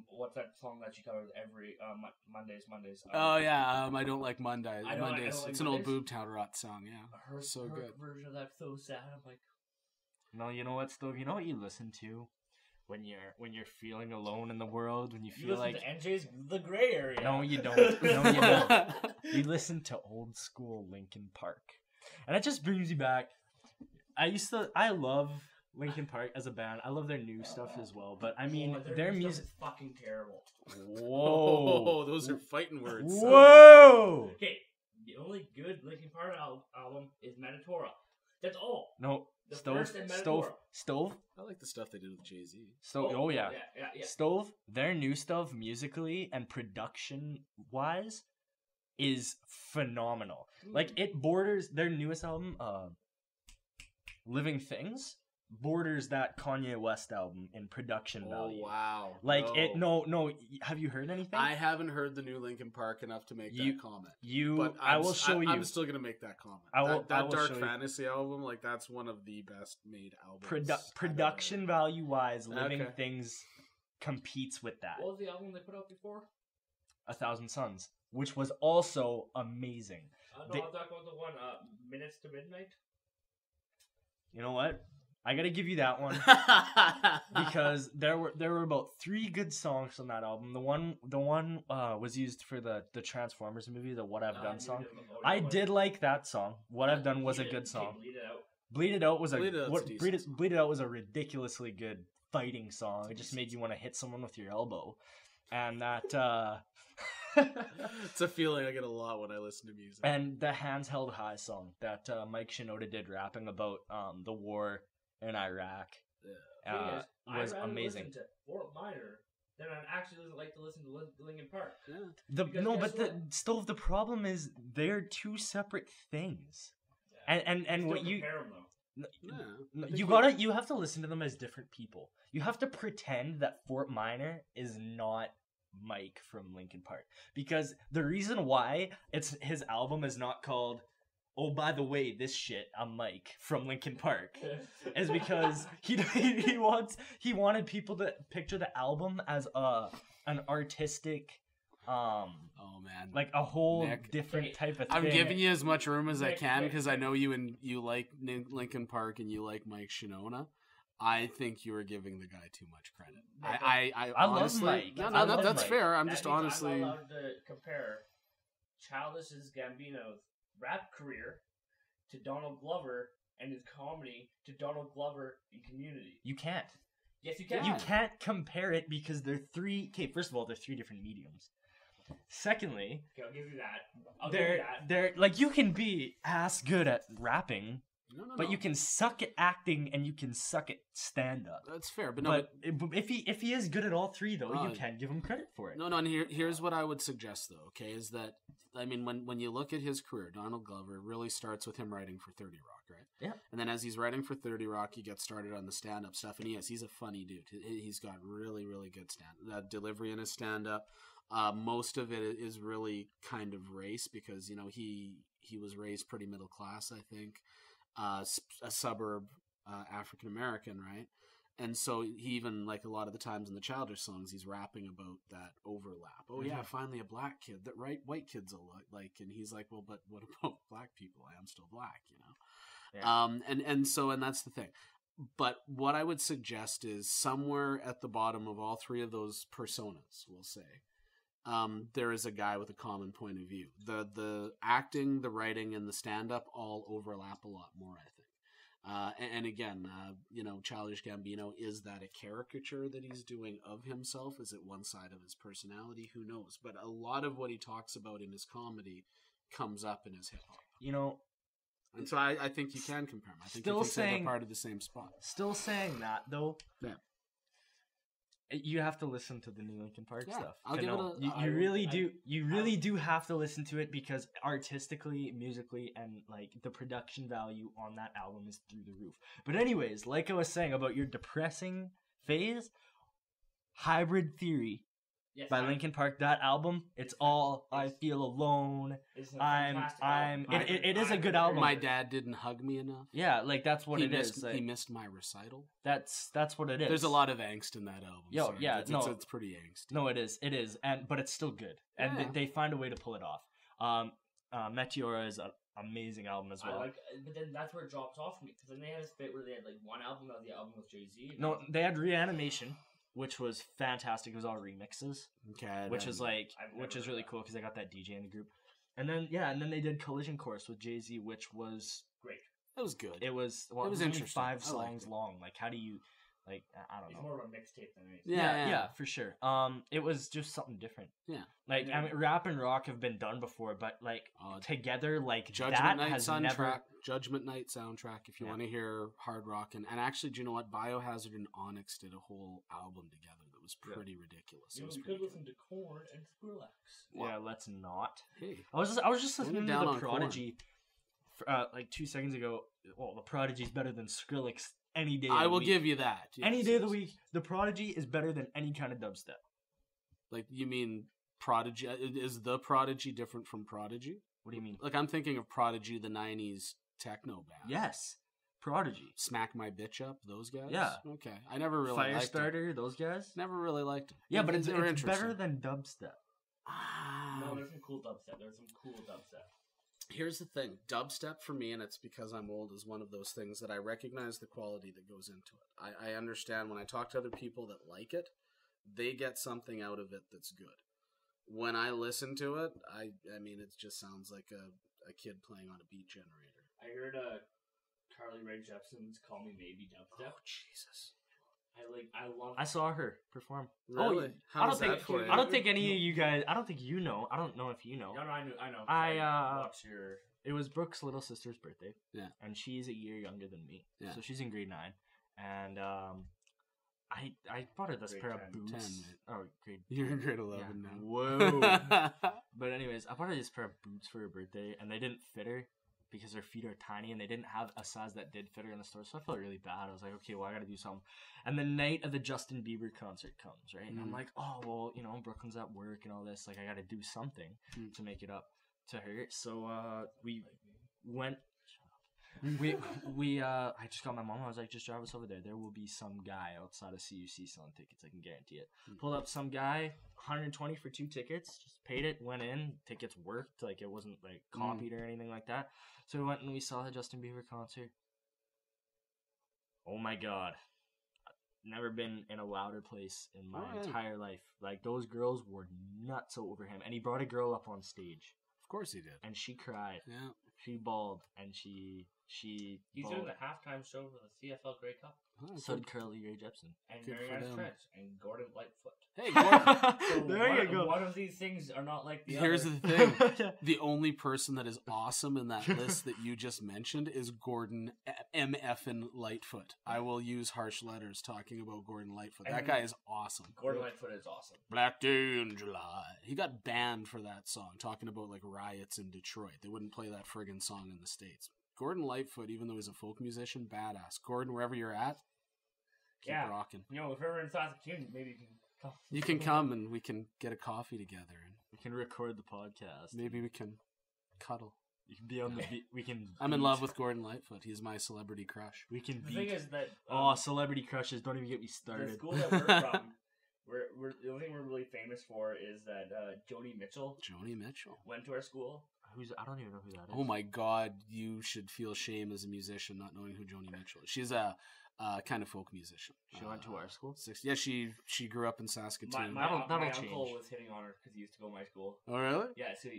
what's that song that she covers every Mondays. Oh yeah, I don't like Mondays. I don't like It's an old Mondays. Boobtown Rot song. Yeah, Her, so her good. version of that's so sad. I'm like, No, you know what, Stove? You know what you listen to when you're feeling alone in the world, when you you feel listen like to NJ's The Gray Area. No, you don't. No, you don't. You listen to old school Linkin Park, and it just brings you back. I love Linkin Park as a band. I love their new stuff as well, but I mean their new stuff music. is fucking terrible. Oh, Whoa! those are fighting words. Whoa! Okay, the only good Linkin Park album is Metatora. That's all. No, The Stove, first and Stove, Metaphor. Stove, I like the stuff they did with Jay-Z. Stove. Oh, yeah. Yeah. Stove. Their new stuff, musically and production wise, is phenomenal. Like it borders their newest album, Living Things, borders that Kanye West album in production value. Oh wow! Like no. Have you heard anything? I haven't heard the new Linkin Park enough to make that comment. But I will show you. I'm still gonna make that comment. I will Dark show Fantasy album, like that's one of the best made albums. Production value wise, Living Things competes with that. What was the album they put out before? 1,000 Suns, which was also amazing. No, I'm talking about the one Minutes to Midnight. You know what? I gotta give you that one because there were about 3 good songs on that album. The one was used for the Transformers movie, the What I've Done song. I did like that song. What I've Done was a good song. Bleed It Out was Bleed It Out was a ridiculously good fighting song. It just made you want to hit someone with your elbow, and that. It's a feeling I get a lot when I listen to music. And the Hands Held High song that Mike Shinoda did, rapping about the war in Iraq, was amazing. Listen to Fort Minor, then I'd actually like to listen to Linkin Park. Yeah. The problem is they're 2 separate things, and what you you have to listen to them as different people. You have to pretend that Fort Minor is not Mike from Linkin Park, because the reason why his album is not called "Oh, by the way, this shit, I'm Mike from Linkin Park," is because he wanted people to picture the album as an artistic, like a whole different type of thing. I'm giving you as much room as I can because I know you like Linkin Park and you like Mike Shinoda. I think you are giving the guy too much credit. I honestly, love Mike. No, that's Mike. fair. I'm just honestly. I'm allowed to compare Childish Gambino's rap career to Donald Glover and his comedy to Donald Glover in Community. You can't. Yes, you can. You can't compare it because they're 3. Okay, first of all, they're 3 different mediums. Secondly, okay, I'll give you that. They're like, you can be ass good at rapping. But you can suck at acting and you can suck at stand up. That's fair, but if he is good at all 3 though, you can give him credit for it. No, and here's what I would suggest though. Okay, is that I mean when you look at his career, Donald Glover really starts with him writing for 30 Rock, right? Yeah. And then as he's writing for 30 Rock, he gets started on the stand up stuff, and he's a funny dude. He's got really really good delivery in his stand up. Most of it is really kind of race because he was raised pretty middle class, I think. A suburb African American, right? And so he even, like a lot of the times in the Childish songs, he's rapping about that overlap. Oh yeah, finally a black kid that white kids will like, and he's like, well, but what about black people? I am still black, Yeah. And that's the thing. But what I would suggest is somewhere at the bottom of all 3 of those personas, we'll say, there is a guy with a common point of view. The acting, the writing, and the stand-up all overlap a lot more, I think. And again, Childish Gambino, is that a caricature that he's doing of himself? Is it one side of his personality? Who knows? But a lot of what he talks about in his comedy comes up in his hip-hop. And so I think you can compare them. I think they're part of the same spot. Still saying that, though. Yeah. You have to listen to the new Linkin Park stuff. I'll give it you really do have to listen to it because artistically, musically, and like the production value on that album is through the roof. But anyways, like I was saying about your depressing phase, Hybrid Theory by Linkin Park, that album, it's all I feel alone. It is a good album. My dad didn't hug me enough. Yeah, like that's what it is. He missed my recital. That's what it is. There's a lot of angst in that album. It's pretty angsty. No, it is, but it's still good, and they find a way to pull it off. Meteora is an amazing album as well. But then that's where it drops off for me, because then they had a split where they had like one album of the album with Jay-Z. No, they had Reanimation, which was fantastic. It was all remixes, which is really cool because I got that DJ in the group. And then they did Collision Course with Jay-Z, which was great. It was good. It was interesting. 5 songs long. Like, how do you Like I don't It's know. more of a mixtape than anything. Yeah, for sure. It was just something different. Yeah. Like I mean, rap and rock have been done before, but like together, like Judgment that Night has soundtrack. never. Judgment Night soundtrack. If you want to hear hard rock, and actually, do you know what? Biohazard and Onyx did a whole album together that was pretty ridiculous. You It was could pretty listen to Korn and Skrillex. Yeah, let's not. Hey, I was just listening to down the on Prodigy, like 2 seconds ago. Well, the Prodigy's better than Skrillex any day. I of the will week. give you that. Any Yes, day of the yes. week. The Prodigy is better than any kind of dubstep. Like, you mean Prodigy? Is the Prodigy different from Prodigy? What do you mean? Like, I'm thinking of Prodigy, the 90s techno band. Yes, Prodigy. Smack My Bitch Up, those guys? Yeah. Okay. I never really liked them. Firestarter, those guys. Never really liked them. Yeah, but it's They were better interesting. than dubstep. No, there's some cool dubstep. There's some cool dubstep. Here's the thing. Dubstep for me, and it's because I'm old, is one of those things that I recognize the quality that goes into it. I understand when I talk to other people that like it, they get something out of it that's good. When I listen to it, I mean, it just sounds like a kid playing on a beat generator. I heard Carly Rae Jepsen's "Call Me Maybe" dubstep. Oh, Jesus. I love. I saw her perform. Really? Oh, How I don't was think that for you? I don't think any of you guys. I don't think you know. I don't know if you know. No, I know. Watch your. It was Brooke's little sister's birthday. Yeah. And she's a year younger than me. Yeah. So she's in grade 9. And I bought her this Grade pair 10. of boots. 10, mate. Oh, grade. You're in grade 11 Yeah. now. Whoa. But anyways, I bought her this pair of boots for her birthday, and they didn't fit her because her feet are tiny, and they didn't have a size that did fit her in the store. So I felt really bad. I was like, okay, well, I got to do something. And the night of the Justin Bieber concert comes, right? And I'm like, oh, well, you know, Brooklyn's at work and all this. Like, I got to do something to make it up to her. So we went. I just got my mom. I was like, just drive us over there. There will be some guy outside of CUC selling tickets. I can guarantee it. Pulled up some guy, 120 for 2 tickets. Just paid it, went in. Tickets worked. Like, it wasn't like copied or anything like that. So we went and we saw the Justin Bieber concert. Oh my God. I've never been in a louder place in my entire life. Like, those girls were nuts over him. And he brought a girl up on stage. Of course he did. And she cried. Yeah. She bawled. And she He's bawled. doing the halftime show for the CFL Grey Cup. Oh, So did Carly Rae Jepsen. And Good for Marianne them. Trench and Gordon Lightfoot. Hey, Gordon. So There you go. One of these things are not like the Here's other. the thing. The only person that is awesome in that list that you just mentioned is Gordon MFN Lightfoot. I will use harsh letters talking about Gordon Lightfoot. That guy is awesome. Gordon Lightfoot is awesome. Black Day in July. He got banned for that song, talking about like riots in Detroit. They wouldn't play that friggin' song in the States. Gordon Lightfoot, even though he's a folk musician, badass. Gordon, wherever you're at, keep rocking. You know, if we're in Saskatoon, maybe you can come. You can come and we can get a coffee together and We can record the podcast. maybe we can cuddle. You can be on the beat. We can. I'm in beat. love with Gordon Lightfoot. He's my celebrity crush. We can The thing beat. is that Celebrity crushes! Don't even get me the started. school that we're from, we're the only thing we're really famous for is that Joni Mitchell Joni Mitchell. went to our school. I don't even know who that is. Oh my God, you should feel shame as a musician not knowing who Joni Mitchell is. She's a kind of folk musician. She went to our school. Yeah, she grew up in Saskatoon. My That'll uncle change. was hitting on her because he used to go to my school. Oh really? Yeah, so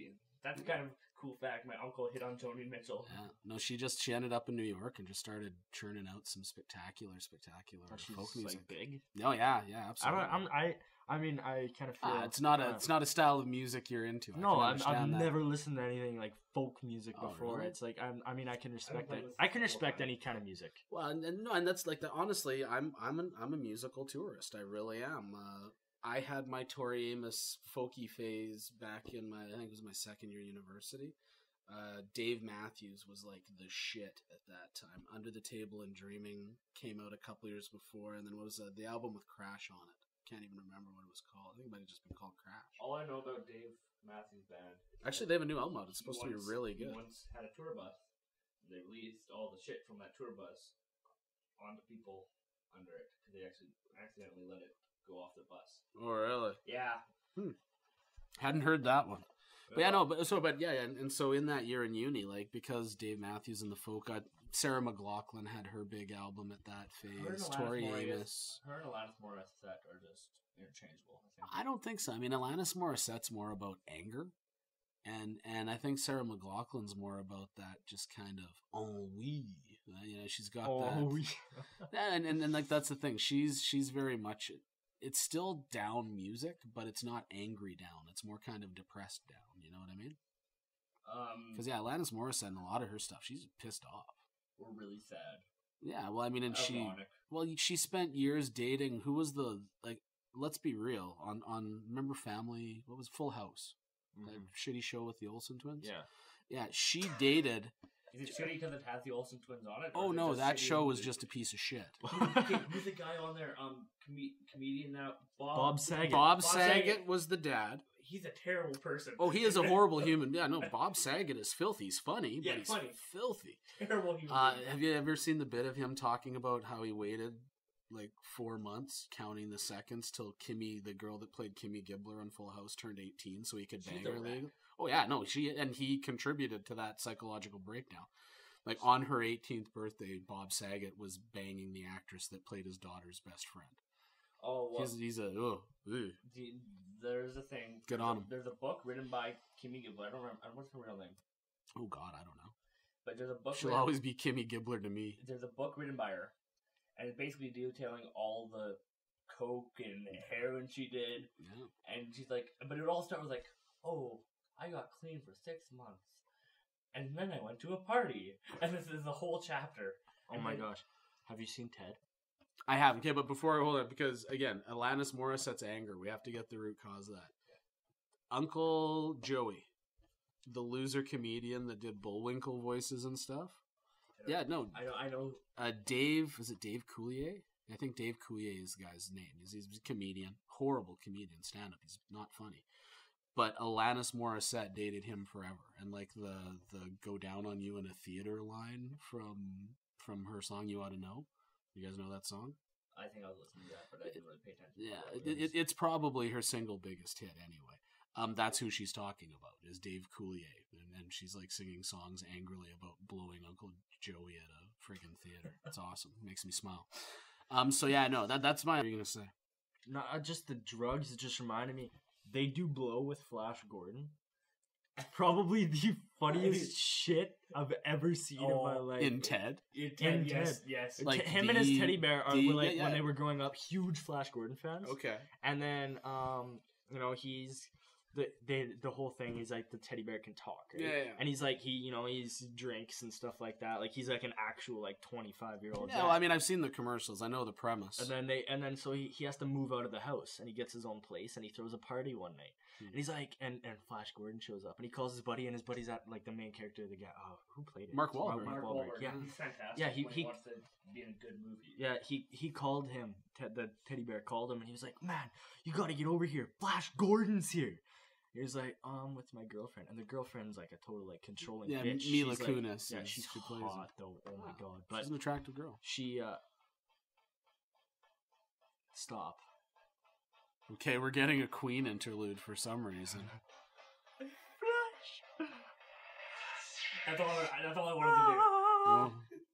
that's kind of a cool fact. My uncle hit on Joni Mitchell. Yeah. No, she ended up in New York and just started churning out some spectacular She's folk music. like big. Oh yeah, absolutely. I mean, I kind of feel it's not a style of music you're into. I've never listened to anything like folk music before. Really? It's like I mean, I can respect play it. this I can the whole respect time. any kind of music. Well, and that's like that. Honestly, I'm a musical tourist. I really am. I had my Tori Amos folky phase back in I think it was my second year university. Dave Matthews was like the shit at that time. Under the Table and Dreaming came out a couple years before, and then what was the album with Crash on it? Can't even remember what it was called. I think it might have just been called Crash. All I know about Dave Matthews Band. Actually, they have a new album out. It's supposed to be really good. He once had a tour bus. And they released all the shit from that tour bus onto people under it because they actually accidentally let it go off the bus. Oh, really? Yeah. Hadn't heard that one. But yeah, no, and so in that year in uni, like, because Dave Matthews and the folk, Sarah McLachlan had her big album at that phase. Tori Amos. Her and Alanis Morissette are just interchangeable. I think. I don't think so. I mean, Alanis Morissette's more about anger, and I think Sarah McLachlan's more about that just kind of ennui. She's got Oh, that. And like that's the thing. She's very much. It's still down music, but it's not angry down. It's more kind of depressed down. You know what I mean? Because Alanis Morissette and a lot of her stuff, she's pissed off. We're really sad. Yeah, well, I mean, and Ironic. she spent years dating. Who was the Let's be real. On remember Family? What was Full House? That shitty show with the Olsen twins. Yeah. She dated. Is it shitty because it has the Olsen twins on it? Oh no, that show was just a piece of shit. Who's the guy on there? Comedian now. Bob Saget. Bob Saget was the dad. He's a terrible person. Oh, he is a horrible human. Yeah, no, Bob Saget is filthy. He's funny, Yeah, but he's funny. filthy. Terrible human. Have you ever seen the bit of him talking about how he waited like 4 months counting the seconds till Kimmy, the girl that played Kimmy Gibbler on Full House, turned 18 so he could bang her legally? Oh yeah, no, he contributed to that psychological breakdown. Like on her 18th birthday, Bob Saget was banging the actress that played his daughter's best friend. Oh, well, he's a there's a thing. Good on him. There's a book written by Kimmy Gibbler. I don't remember. What's her real name? Oh God, I don't know. But there's a book. She'll always be Kimmy Gibbler to me. There's a book written by her, and it's basically detailing all the coke and heroin she did. Yeah. And she's like, but it all started with like, oh, I got clean for 6 months, and then I went to a party, and this is the whole chapter. Oh my gosh, have you seen Ted? I have. Okay, but before I hold it, because again, Alanis Morissette's anger, we have to get the root cause of that. Uncle Joey, the loser comedian that did Bullwinkle voices and stuff. Yeah, no. I know. Dave, was it Dave Coulier? I think Dave Coulier is the guy's name. He's a comedian, horrible comedian, stand-up. He's not funny. But Alanis Morissette dated him forever, and like the "Go Down on You in a Theater" line from her song "You Ought to Know." You guys know that song? I think I was listening to that, but I didn't really pay attention. Yeah, it's probably her single biggest hit anyway. That's who she's talking about, is Dave Coulier, and she's like singing songs angrily about blowing Uncle Joey at a friggin' theater. It's awesome. It makes me smile. So yeah, no, that's my. What are you gonna say? Not just the drugs. It just reminded me. They do blow with Flash Gordon. Probably the funniest shit I've ever seen in my life. In Ted? In Ted. Yes. Like him and his teddy bear are when they were growing up, huge Flash Gordon fans. Okay. And then, he's the whole thing is like the teddy bear can talk, right? Yeah. And he's like he's drinks and stuff like that. Like he's like an actual like 25-year-old. Yeah, well, I mean, I've seen the commercials. I know the premise. And then so he has to move out of the house, and he gets his own place, and he throws a party one night. And he's like, and Flash Gordon shows up, and he calls his buddy, and his buddy's at like the main character of the guy. Oh, who played it? Mark Wahlberg. Mark Wahlberg. Yeah, He's fantastic. Yeah, he wants to be in a good movie. Yeah, he called him. The teddy bear called him, and he was like, "Man, you got to get over here. Flash Gordon's here." He was like, with my girlfriend, and the girlfriend's like a total like controlling bitch. Mila she's Kunis. Like, she's hot though. Oh my god, but she's an attractive girl. She stop. Okay, we're getting a Queen interlude for some reason. That's all I wanted to do. Well,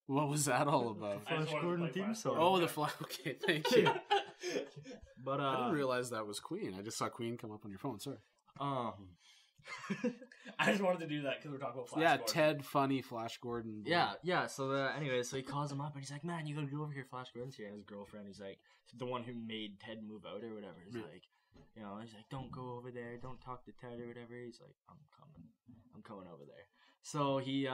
what was that all about? Flash Gordon theme song. Oh, the Flash. Okay, thank you. But I didn't realize that was Queen. I just saw Queen come up on your phone. Sorry. I just wanted to do that because we're talking about Flash Gordon. Ted, funny, Flash Gordon. Yeah. So anyway, so he calls him up and he's like, "Man, you gotta go over here. Flash Gordon's here." And his girlfriend, he's like, the one who made Ted move out or whatever. He's like, he's like, "Don't go over there. Don't talk to Ted or whatever." He's like, I'm coming over there." So he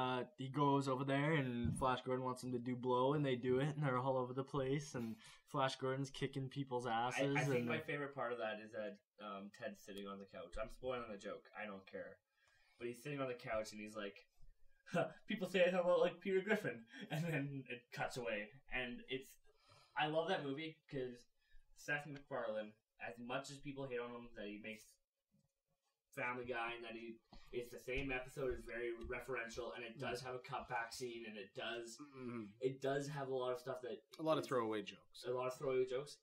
goes over there, and Flash Gordon wants him to do blow, and they do it, and they're all over the place, and Flash Gordon's kicking people's asses. I think my favorite part of that is that Ted's sitting on the couch. I'm spoiling the joke. I don't care. But he's sitting on the couch, and he's like, people say I sound like Peter Griffin. And then it cuts away. And I love that movie, because Seth MacFarlane, as much as people hate on him, that he makes Family Guy, and that it's the same episode, is very referential, and it does have a cutback scene, and it does have a lot of stuff that... A lot of throwaway jokes. A lot of throwaway jokes.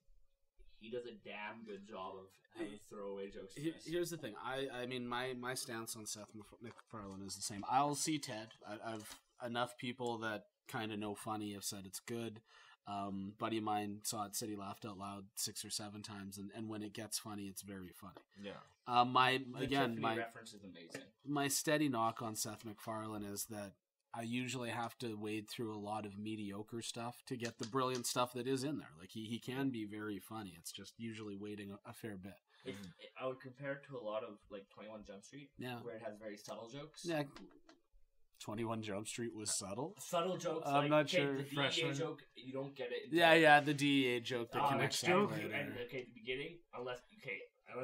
He does a damn good job of having throwaway jokes. Here's the thing. I mean, my stance on Seth MacFarlane is the same. I'll see Ted. I've enough people that kind of know funny have said it's good. Buddy of mine saw it, said he laughed out loud 6 or 7 times, and when it gets funny, it's very funny. Yeah. The reference is amazing. My steady knock on Seth MacFarlane is that I usually have to wade through a lot of mediocre stuff to get the brilliant stuff that is in there. Like he can be very funny. It's just usually wading a fair bit. I would compare it to a lot of like 21 Jump Street, where it has very subtle jokes. Yeah, 21 Jump Street was subtle. Subtle jokes. I'm like, not sure. The DEA joke, you don't get it. Yeah, the DEA joke that connects joke. later. And at the beginning, unless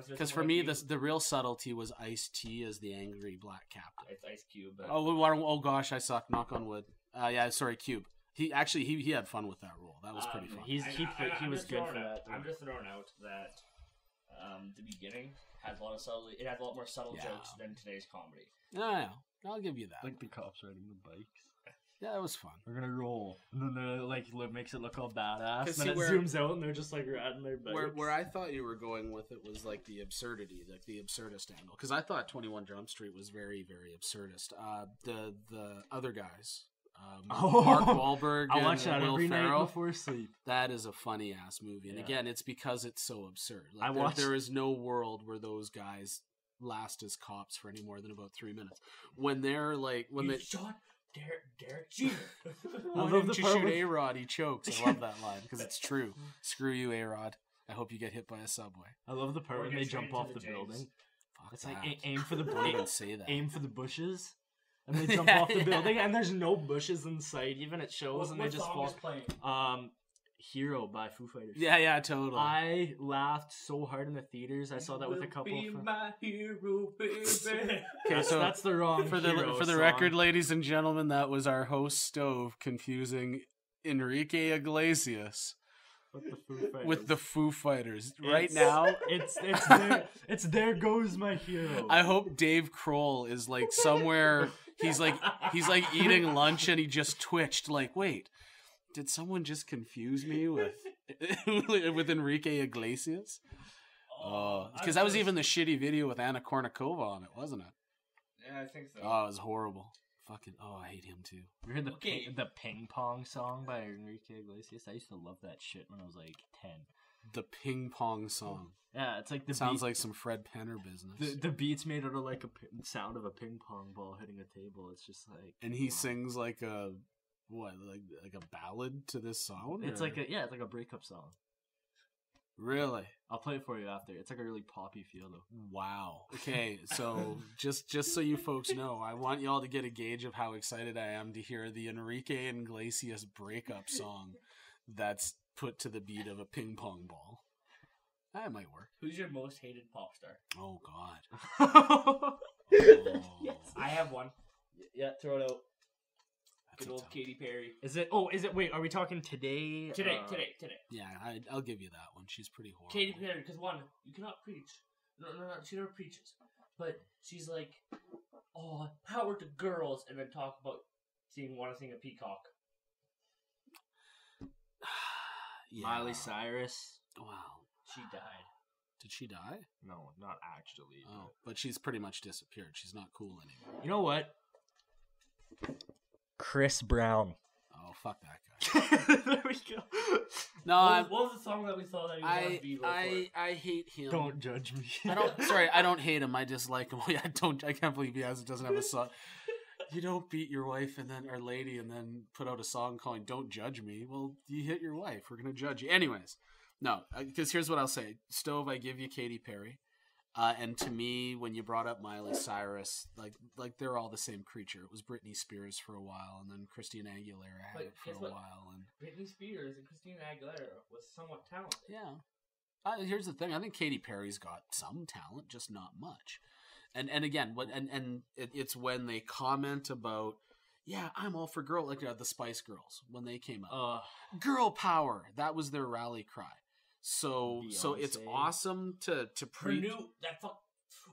because for me, the real subtlety was Ice-T as the angry black captain. It's Ice Cube. But... Oh gosh, I suck. Knock on wood. Cube. He had fun with that role. That was pretty fun. He was good for that. I'm just throwing out that the beginning has a lot of subtlety. It has a lot more subtle jokes than today's comedy. Yeah, I'll give you that. Like the cops riding the bikes. Yeah, that was fun. We're gonna roll, and then they're like makes it look all badass. And then it where, zooms out, and they're just like riding their bikes. Where I thought you were going with it was like the absurdity, like the absurdist angle. Because I thought 21 Jump Street was very, very absurdist. The other guys, Mark Wahlberg, I watch that Will every Ferrell, night before sleep. That is a funny ass movie, and again, it's because it's so absurd. Like, there is no world where those guys last as cops for any more than about 3 minutes. When they're like, they shot Derek Jeter. Why didn't you shoot A-Rod? He chokes. I love that line because it's true. Screw you, A-Rod. I hope you get hit by a subway. I love the part when they jump off the building. Fuck it's that. like aim for the Don't even say that. Aim for the bushes, and they jump off the building, and there's no bushes in sight. Even it shows, and they just fall. Hero by Foo Fighters. Yeah, totally. I laughed so hard in the theaters. I saw that with a couple. My hero, baby. Okay, so that's the wrong. For the record, ladies and gentlemen, that was our host Stove confusing Enrique Iglesias with the Foo Fighters. Right now, it's there goes my hero. I hope Dave Kroll is like somewhere. He's like eating lunch and he just twitched. Like, wait. Did someone just confuse me with Enrique Iglesias? Because that was even the shitty video with Anna Kournikova on it, wasn't it? Yeah, I think so. Oh, it was horrible. I hate him too. You heard the Ping Pong song by Enrique Iglesias? I used to love that shit when I was like 10. The Ping Pong song. Yeah, it's like sounds like some Fred Penner business. The beat's made out of like a sound of a ping pong ball hitting a table. It's just like, and he sings like a. What, like a ballad to this song? It's like a breakup song. Really? I'll play it for you after. It's like a really poppy feel though. Wow. Okay, so just so you folks know, I want y'all to get a gauge of how excited I am to hear the Enrique Iglesias breakup song that's put to the beat of a ping pong ball. That might work. Who's your most hated pop star? Oh God. Yes. I have one. Yeah, throw it out. Good old Katy Perry. Is it? Wait, are we talking today? Today. Yeah, I'll give you that one. She's pretty horrible. Katy Perry, because one, you cannot preach. No, she never preaches. But she's like, oh, power to girls, and then talk about want to sing a peacock. Yeah. Miley Cyrus. Wow. She died. Did she die? No, not actually. Oh, but she's pretty much disappeared. She's not cool anymore. You know what? Chris Brown. Oh, fuck that guy. There we go. No, what was the song that we saw that he was on Bieber for? I hate him. Don't judge me. I don't hate him. I dislike him. I can't believe doesn't have a song. You don't beat your wife or lady and then put out a song calling "Don't Judge Me." Well, you hit your wife. We're gonna judge you, anyways. No, because here's what I'll say. Stove, I give you Katy Perry. And to me, when you brought up Miley Cyrus, like they're all the same creature. It was Britney Spears for a while, and then Christina Aguilera had it for a while. And Britney Spears and Christina Aguilera was somewhat talented. Yeah. Here's the thing. I think Katy Perry's got some talent, just not much. And again, it's when they comment about, yeah, I'm all for the Spice Girls when they came out. Girl power. That was their rally cry. So it's awesome to preach. Finish your thought.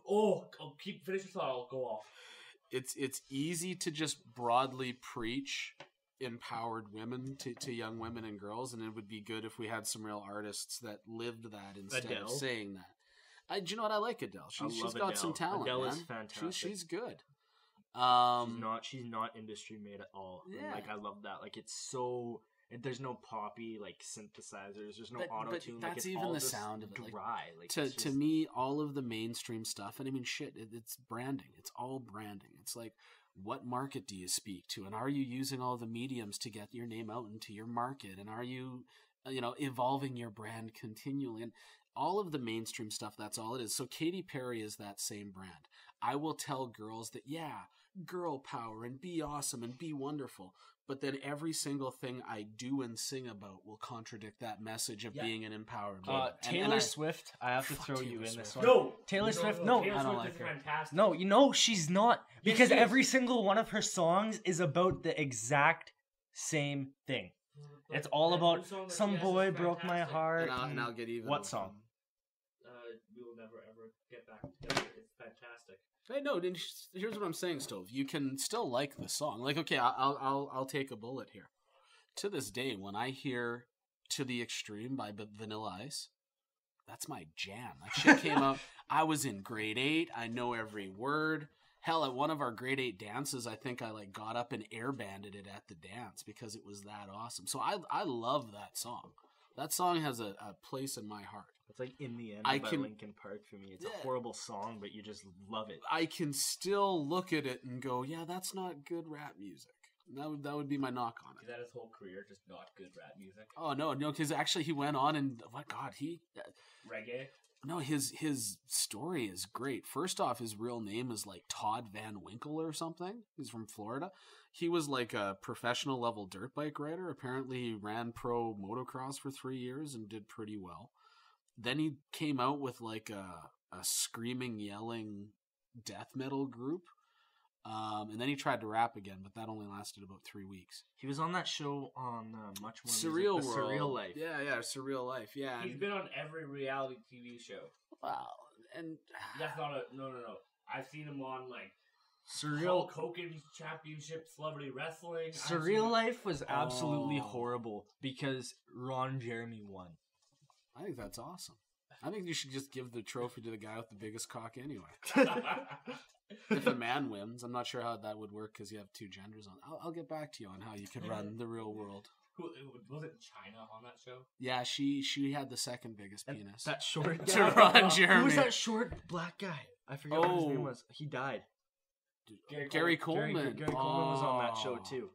I'll go off. It's easy to just broadly preach empowered women to young women and girls, and it would be good if we had some real artists that lived that instead of saying that. Do you know what? I like Adele. She's got some talent. Adele is fantastic. She's good. She's not industry made at all. Yeah. I love that. It's so. There's no poppy synthesizers. There's no auto tune. That's even the sound of it. Dry. To me, all of the mainstream stuff, and I mean, shit, it's branding. It's all branding. It's like what market do you speak to? And are you using all the mediums to get your name out into your market? And are you, evolving your brand continually? And all of the mainstream stuff, that's all it is. So Katy Perry is that same brand. I will tell girls that, yeah, girl power and be awesome and be wonderful. But then every single thing I do and sing about will contradict that message of being an empowered woman. Taylor Swift, I have to throw you in this one. No! Taylor Swift, no. no. Taylor I don't Swift like is her. fantastic. No, she's not. Yes, Because she is. every single one of her songs is about the exact same thing. It's all about some boy broke my heart. And I'll get even. What song? We will never ever get back together. It's fantastic. Hey, no, here's what I'm saying, Stove. You can still like the song. Like, okay, I'll take a bullet here. To this day, when I hear "To the Extreme" by Vanilla Ice, that's my jam. That shit came out. I was in grade 8. I know every word. Hell, at one of our grade 8 dances, I think I got up and air banded it at the dance because it was that awesome. So I love that song. That song has a place in my heart. It's like In the End by Linkin Park for me. It's a horrible song, but you just love it. I can still look at it and go, yeah, that's not good rap music. That would be my knock on it. Is that his whole career, just not good rap music? Oh, no, because actually he went on and, Reggae? No, his story is great. First off, his real name is Todd Van Winkle or something. He's from Florida. He was a professional level dirt bike rider. Apparently he ran pro motocross for 3 years and did pretty well. Then he came out with a screaming, yelling death metal group. And then he tried to rap again, but that only lasted about 3 weeks. He was on that show on Much More Surreal Music, World. Surreal Life. Yeah, Surreal Life. Yeah. He's been on every reality TV show. Wow. And that's not no. I've seen him on Surreal Hulk Hogan's Championship Celebrity Wrestling. Surreal Life was absolutely horrible because Ron Jeremy won. I think that's awesome. I think you should just give the trophy to the guy with the biggest cock anyway. If a man wins, I'm not sure how that would work because you have two genders on. I'll get back to you on how you could run the real world. Who was it? China on that show? Yeah, she had the second biggest penis. That short to Ron Jeremy. Who was that short black guy? I forget what his name was. He died. Gary Coleman. Gary Coleman was on that show too.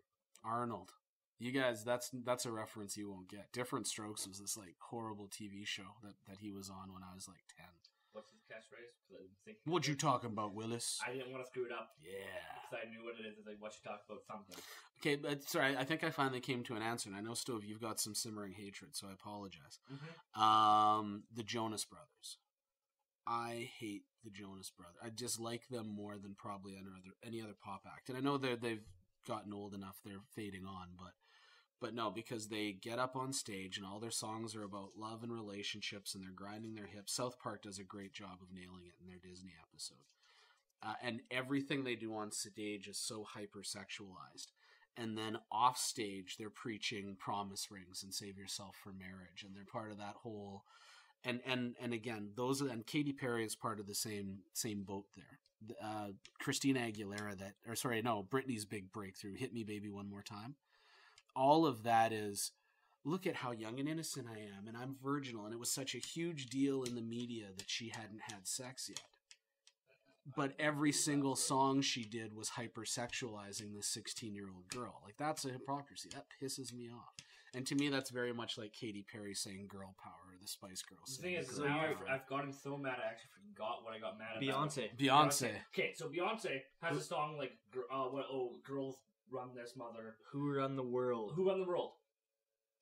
Arnold. You guys, that's a reference you won't get. Different Strokes was this horrible TV show that he was on when I was 10. What's his catchphrase? What you talking about, Willis? I didn't want to screw it up. Yeah. Because I knew what it is. It's what you talk about something. Okay, but sorry, I think I finally came to an answer, and I know, Stove, you've got some simmering hatred, so I apologize. Mm-hmm. The Jonas Brothers. I hate the Jonas Brothers. I dislike them more than probably any other pop act. And I know they've gotten old enough, they're fading on, but no, because they get up on stage and all their songs are about love and relationships and they're grinding their hips. South Park does a great job of nailing it in their Disney episode. And everything they do on stage is so hypersexualized. And then off stage, they're preaching promise rings and save yourself for marriage. And they're part of that whole... And again, Katy Perry is part of the same boat there. Christina Aguilera, Britney's big breakthrough, Hit Me Baby One More Time. All of that is, look at how young and innocent I am, and I'm virginal, and it was such a huge deal in the media that she hadn't had sex yet. But every single song she did was hypersexualizing this 16-year-old girl. That's a hypocrisy. That pisses me off. And to me, that's very much like Katy Perry saying girl power, or the Spice Girls. The thing is, now I've gotten so mad, I actually forgot what I got mad about. Beyonce. Okay, so Beyonce has a song Girls Run This Mother. Who Run the World? Who Run the World?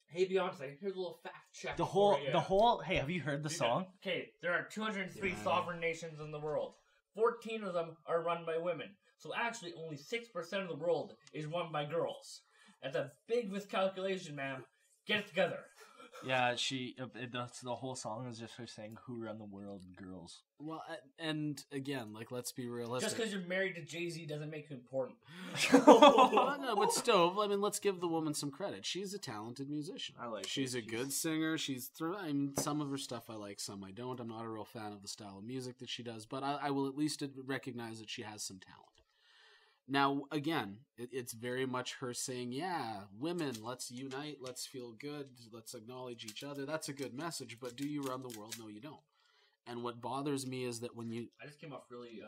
Hey Beyonce, here's a little fact check. The whole. Hey, have you heard the song? Okay, there are 203 sovereign nations in the world. 14 of them are run by women. So actually, only 6% of the world is run by girls. That's a big miscalculation, ma'am. Get it together. Yeah, that's the whole song is just her saying, "Who run the world, girls." Well, and again, let's be realistic. Just because you're married to Jay-Z doesn't make you important. No, but Stove, let's give the woman some credit. She's a talented musician. She's a good singer. Some of her stuff I like, some I don't. I'm not a real fan of the style of music that she does, but I will at least recognize that she has some talent. Now, again, it's very much her saying, yeah, women, let's unite, let's feel good, let's acknowledge each other. That's a good message, but do you run the world? No, you don't. And what bothers me is that when you... I just came off really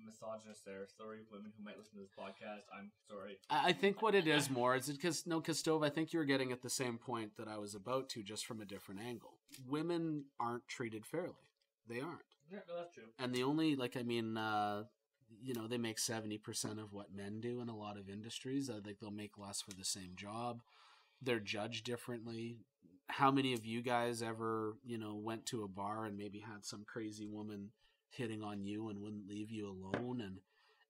misogynist there. Sorry, women who might listen to this podcast. I'm sorry. I think what it is more is because Stove, I think you were getting at the same point that I was about to, just from a different angle. Women aren't treated fairly. They aren't. Yeah, no, that's true. And the only, they make 70% of what men do in a lot of industries. I think they'll make less for the same job. They're judged differently. How many of you guys ever, went to a bar and maybe had some crazy woman hitting on you and wouldn't leave you alone,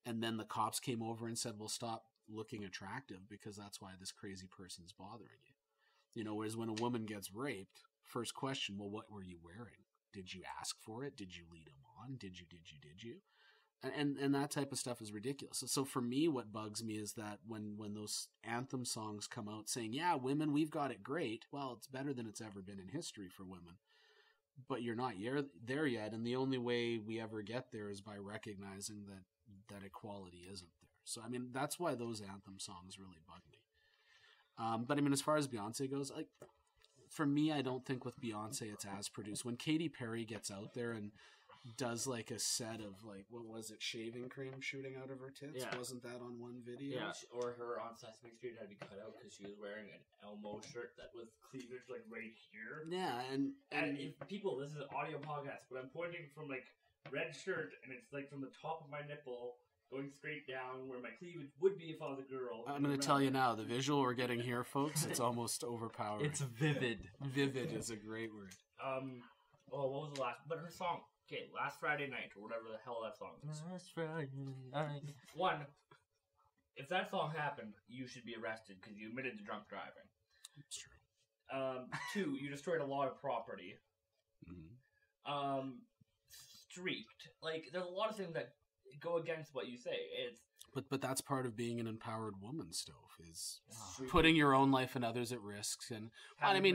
and then the cops came over and said, well, stop looking attractive because that's why this crazy person's bothering you. Whereas when a woman gets raped, first question, well, what were you wearing? Did you ask for it? Did you lead him on? Did you? And that type of stuff is ridiculous. So for me, what bugs me is that when those anthem songs come out saying, yeah, women, we've got it great. Well, it's better than it's ever been in history for women. But you're not there yet. And the only way we ever get there is by recognizing that equality isn't there. So, that's why those anthem songs really bug me. But as far as Beyonce goes, for me, I don't think with Beyonce it's as produced. When Katy Perry gets out there and does a set of what was it, shaving cream shooting out of her tits? Yeah. Wasn't that on one video? Yeah, or her on Sesame Street had to be cut out because she was wearing an Elmo shirt that was cleavage right here. Yeah, and if people, this is an audio podcast, but I'm pointing from red shirt, and it's from the top of my nipple going straight down where my cleavage would be if I was a girl. I'm going to tell you now, the visual we're getting here, folks, it's almost overpowering. It's vivid. Vivid is a great word. What was the last? But her song. Okay, Last Friday Night, or whatever the hell that song is. Last Friday night. One, if that song happened, you should be arrested because you admitted to drunk driving. It's true. Two, you destroyed a lot of property. Mm-hmm. Streaked. There's a lot of things that go against what you say. But that's part of being an empowered woman, Stove, is putting your own life and others at risk. And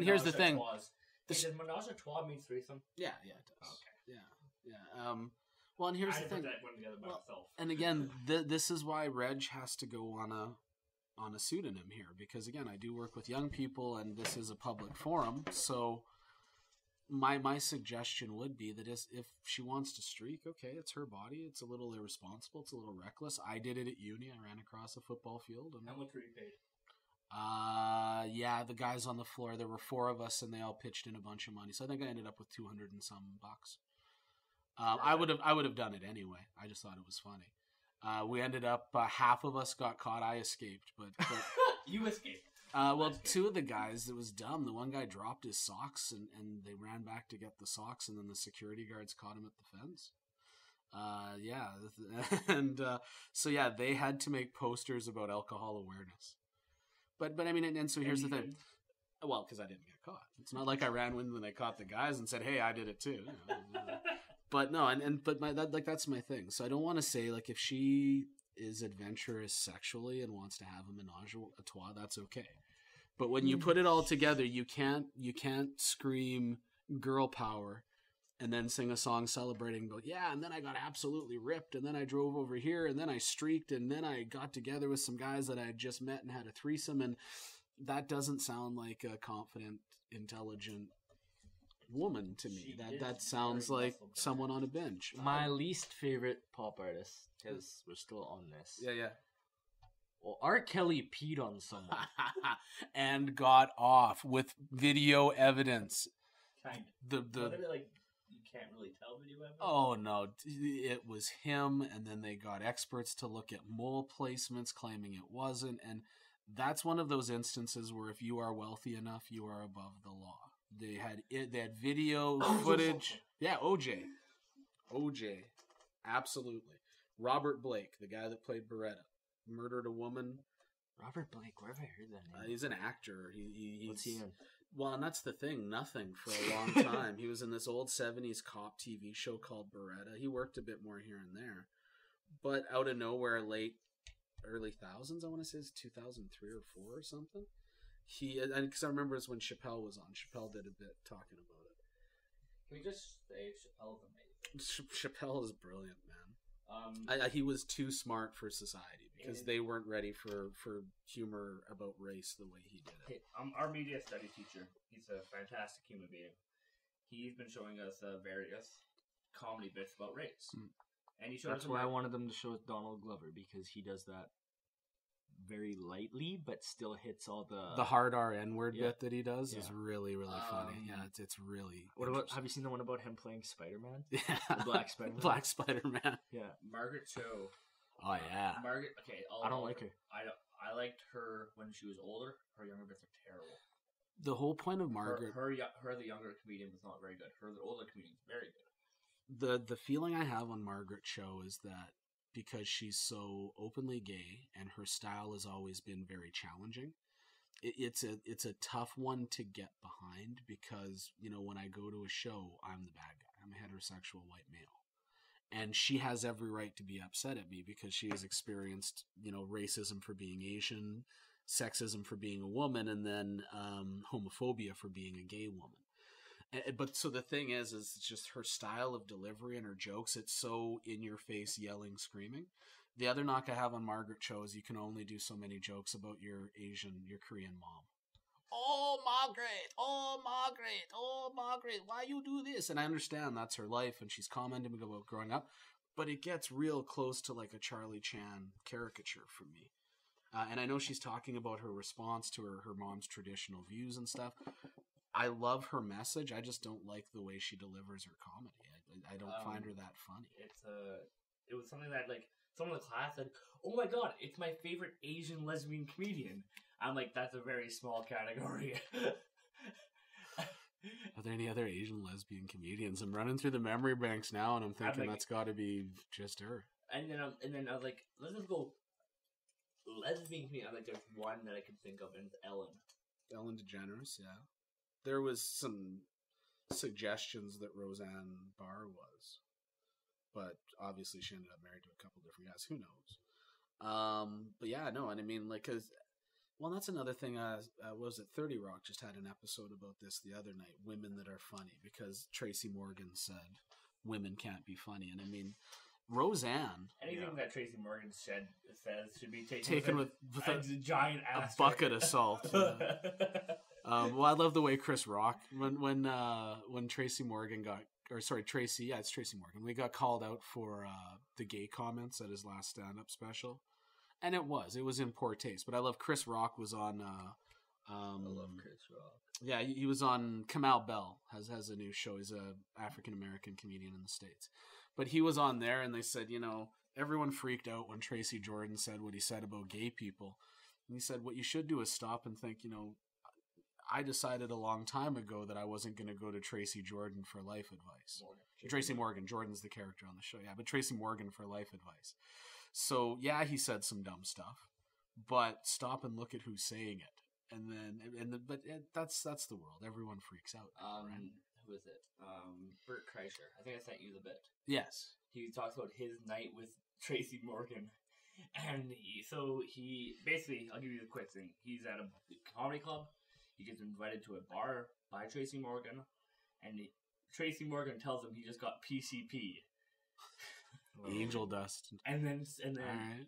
here's the thing. Does menage a trois mean threesome? Yeah, it does. Okay. Yeah. Well, and here's the thing. I put that one together by myself. And again, this is why Reg has to go on a pseudonym here, because again, I do work with young people, and this is a public forum. So my suggestion would be that if she wants to streak, okay, it's her body. It's a little irresponsible. It's a little reckless. I did it at uni. I ran across a football field. And how much were you paid? The guys on the floor, there were 4 of us, and they all pitched in a bunch of money. So I think I ended up with 200 and some bucks. I would have done it anyway. I just thought it was funny. We ended up, half of us got caught. I escaped, but you escaped. Well, 2 of the guys, it was dumb. The one guy dropped his socks, and they ran back to get the socks, and then the security guards caught him at the fence. And they had to make posters about alcohol awareness. But so here's the thing. Well, because I didn't get caught. It's not like I ran when they caught the guys and said, "Hey, I did it too." But no, that's my thing. So I don't want to say if she is adventurous sexually and wants to have a menage a trois, that's okay. But when you put it all together, you can't scream girl power and then sing a song celebrating, but and then I got absolutely ripped, and then I drove over here, and then I streaked, and then I got together with some guys that I had just met and had a threesome, and that doesn't sound like a confident, intelligent woman to me. That sounds like someone on a bench. My least favorite pop artist, because we're still on this. Yeah. Well, R. Kelly peed on someone. And got off with video evidence. Kind of. You can't really tell video evidence? Oh, no. It was him, and then they got experts to look at mole placements, claiming it wasn't, and that's one of those instances where if you are wealthy enough, you are above the law. They had video footage. Yeah, OJ. Absolutely. Robert Blake, the guy that played Beretta, murdered a woman. Robert Blake, where have I heard that name? He's an actor. What's he in? Well, and that's the thing. Nothing for a long time. He was in this old 70s cop TV show called Beretta. He worked a bit more here and there. But out of nowhere, early thousands, I want to say it's 2003 or 4 or something. Because I remember it's when Chappelle was on. Chappelle did a bit talking about it. Can we just say Chappelle's amazing? Chappelle is brilliant, man. He was too smart for society because they weren't ready for humor about race the way he did it. Our media studies teacher, he's a fantastic human being. He's been showing us various comedy bits about race. And he showed That's us why I wanted them to show Donald Glover, because he does that. Donald Glover, because he does that very lightly, but still hits all The hard R N-word Yeah. bit that he does is Yeah. really, really funny. Yeah, it's really What about? interesting. Have you seen the one about him playing Spider-Man? Yeah. The Black Spider-Man? Black Spider-Man. Yeah. Margaret Cho. Oh, yeah. Margaret. Okay, I don't like her. I liked her when she was older. Her younger bits are terrible. The whole point of Margaret... Her the younger comedian was not very good. Her the older comedian is very good. The feeling I have on Margaret Cho is that because she's so openly gay and her style has always been very challenging, it's a tough one to get behind because, you know, when I go to a show, I'm the bad guy. I'm a heterosexual white male. And she has every right to be upset at me because she has experienced, you know, racism for being Asian, sexism for being a woman, and then homophobia for being a gay woman. But so the thing is it's just her style of delivery and her jokes. It's so in your face, yelling, screaming. The other knock I have on Margaret Cho is you can only do so many jokes about your Korean mom. Oh, Margaret! Oh, Margaret! Oh, Margaret! Why you do this? And I understand that's her life and she's commenting about growing up, but it gets real close to like a Charlie Chan caricature for me. And I know she's talking about her response to her mom's traditional views and stuff. I love her message. I just don't like the way she delivers her comedy. I don't find her that funny. It was something that like someone in the class said, "Oh my god, it's my favorite Asian lesbian comedian." I'm like, that's a very small category. Are there any other Asian lesbian comedians? I'm running through the memory banks now, and I'm thinking that's got to be just her. And then I was like, let's just go lesbian comedian. I'm like, there's one that I can think of, and it's Ellen. Ellen DeGeneres, yeah. There was some suggestions that Roseanne Barr was, but obviously she ended up married to a couple different guys. Who knows? But yeah, no, and I mean, like, well, that's another thing. Was it 30 Rock just had an episode about this the other night? Women that are funny, because Tracy Morgan said women can't be funny, and I mean, Roseanne. Anything that Tracy Morgan says should be taken with a giant a asterisk. bucket of salt. Yeah. Well, I love the way Chris Rock when Tracy Morgan it's Tracy Morgan. We got called out for the gay comments at his last stand-up special, and it was in poor taste. But I love Chris Rock was on. I love Chris Rock. Yeah, he was on. Kamau Bell has a new show. He's a African American comedian in the States, but he was on there, and they said, you know, everyone freaked out when Tracy Jordan said what he said about gay people, and he said what you should do is stop and think, you know. I decided a long time ago that I wasn't going to go to Tracy Jordan for life advice. Tracy Morgan. Jordan's the character on the show, yeah, but Tracy Morgan for life advice. So, yeah, he said some dumb stuff, but stop and look at who's saying it. But that's the world. Everyone freaks out. Right? Who is it? Bert Kreischer. I think I sent you the bit. Yes. He talks about his night with Tracy Morgan. And he basically, I'll give you the quick thing. He's at a comedy club. He gets invited to a bar by Tracy Morgan, and Tracy Morgan tells him he just got PCP. Angel dust. And then right.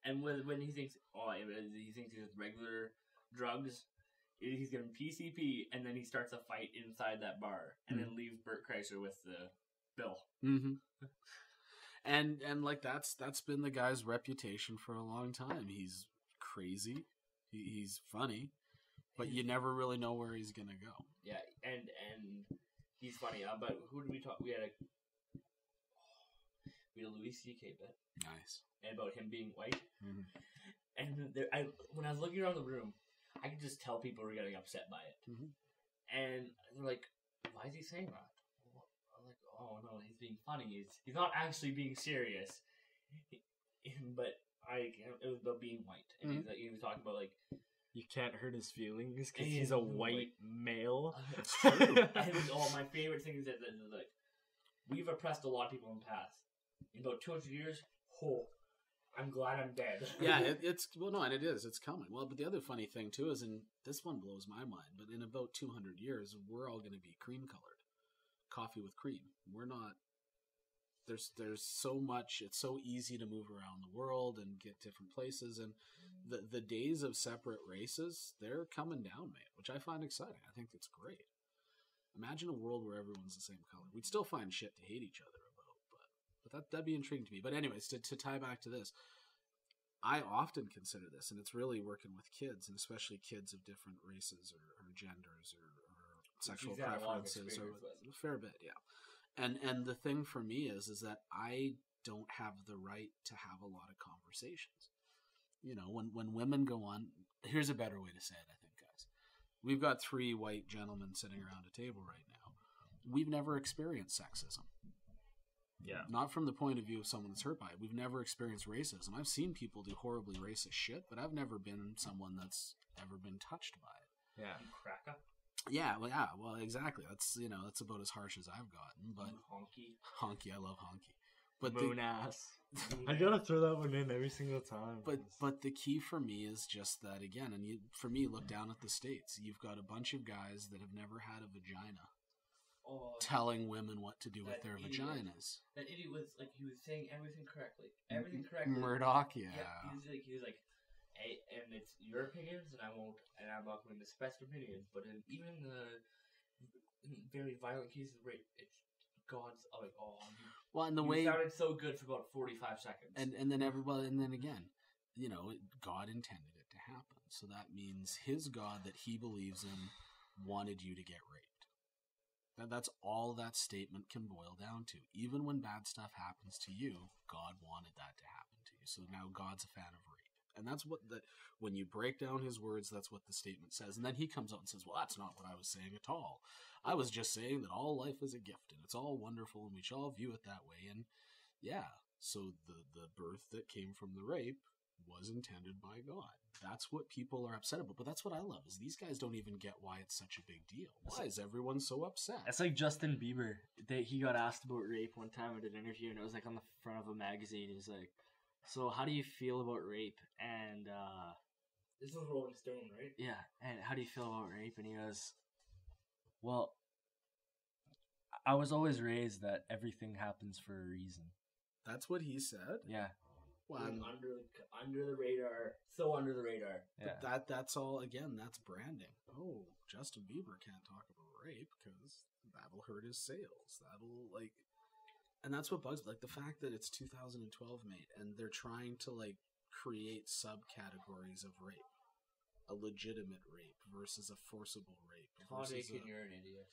And when he thinks he thinks it's regular drugs, he's getting PCP, and then he starts a fight inside that bar, and then leaves Bert Kreischer with the bill. Mm-hmm. And like that's been the guy's reputation for a long time. He's crazy. He's funny. But you never really know where he's gonna go. Yeah, and he's funny. But who did we talk? We had a Louis C.K. bit. Nice. And about him being white. Mm-hmm. And when I was looking around the room, I could just tell people were getting upset by it. Mm-hmm. And they're like, "Why is he saying that?" I'm like, "Oh no, he's being funny. He's not actually being serious." But it was about being white, and he was talking about like. You can't hurt his feelings because he's a white male. It's true. And my favorite thing is that like we've oppressed a lot of people in the past. In about 200 years, I'm glad I'm dead. Yeah, it's coming. Well, but the other funny thing too is, and this one blows my mind, but in about 200 years, we're all going to be cream colored, coffee with cream. We're not. There's so much. It's so easy to move around the world and get different places, and the days of separate races, they're coming down, mate, which I find exciting. I think it's great. Imagine a world where everyone's the same color. We'd still find shit to hate each other about, but But that'd be intriguing to me. But anyways, to tie back to this, I often consider this, and it's really working with kids, and especially kids of different races or genders or sexual He's had a lot of preferences, or experience with. a fair bit, yeah. And the thing for me is that I don't have the right to have a lot of conversations. You know, when women go on, here's a better way to say it, I think, guys. We've got 3 white gentlemen sitting around a table right now. We've never experienced sexism. Yeah. Not from the point of view of someone that's hurt by it. We've never experienced racism. I've seen people do horribly racist shit, but I've never been someone that's ever been touched by it. Yeah. You cracker. Well, exactly. That's about as harsh as I've gotten. But honky, I love honky. But Moon ass. I gotta throw that one in every single time. But the key for me is just that again, and for me, look down at the States. You've got a bunch of guys that have never had a vagina telling women what to do with their vaginas. That idiot was like, he was saying everything correctly. Everything correctly. Murdoch, yeah. He was like, hey, and it's your opinions, and I'm not going to discuss opinions, but even in very violent cases of rape, it's God's like, well, and the you way sounded so good for about 45 seconds, and then again, you know, God intended it to happen, so that means His God that He believes in wanted you to get raped. That's all that statement can boil down to. Even when bad stuff happens to you, God wanted that to happen to you. So now God's a fan of rape. And that's when you break down His words, that's what the statement says. And then He comes out and says, well, that's not what I was saying at all. I was just saying that all life is a gift and it's all wonderful and we should all view it that way. And yeah, so the birth that came from the rape was intended by God. That's what people are upset about. But that's what I love, is these guys don't even get why it's such a big deal. Why is everyone so upset? It's like Justin Bieber. He got asked about rape one time at an interview, and it was like on the front of a magazine. He's like, so how do you feel about rape? And this is Rolling Stone, right? yeah, and how do you feel about rape? And he goes, well, I was always raised that everything happens for a reason. That's what he said? Yeah. Well, under the radar, so under the radar. Yeah. But that's all, again, that's branding. Oh, Justin Bieber can't talk about rape because that'll hurt his sales. That'll, like... And that's what bugs me. Like, the fact that it's 2012, mate, and they're trying to, like, create subcategories of rape. A legitimate rape versus a forcible rape. Todd Aiken, you're an idiot.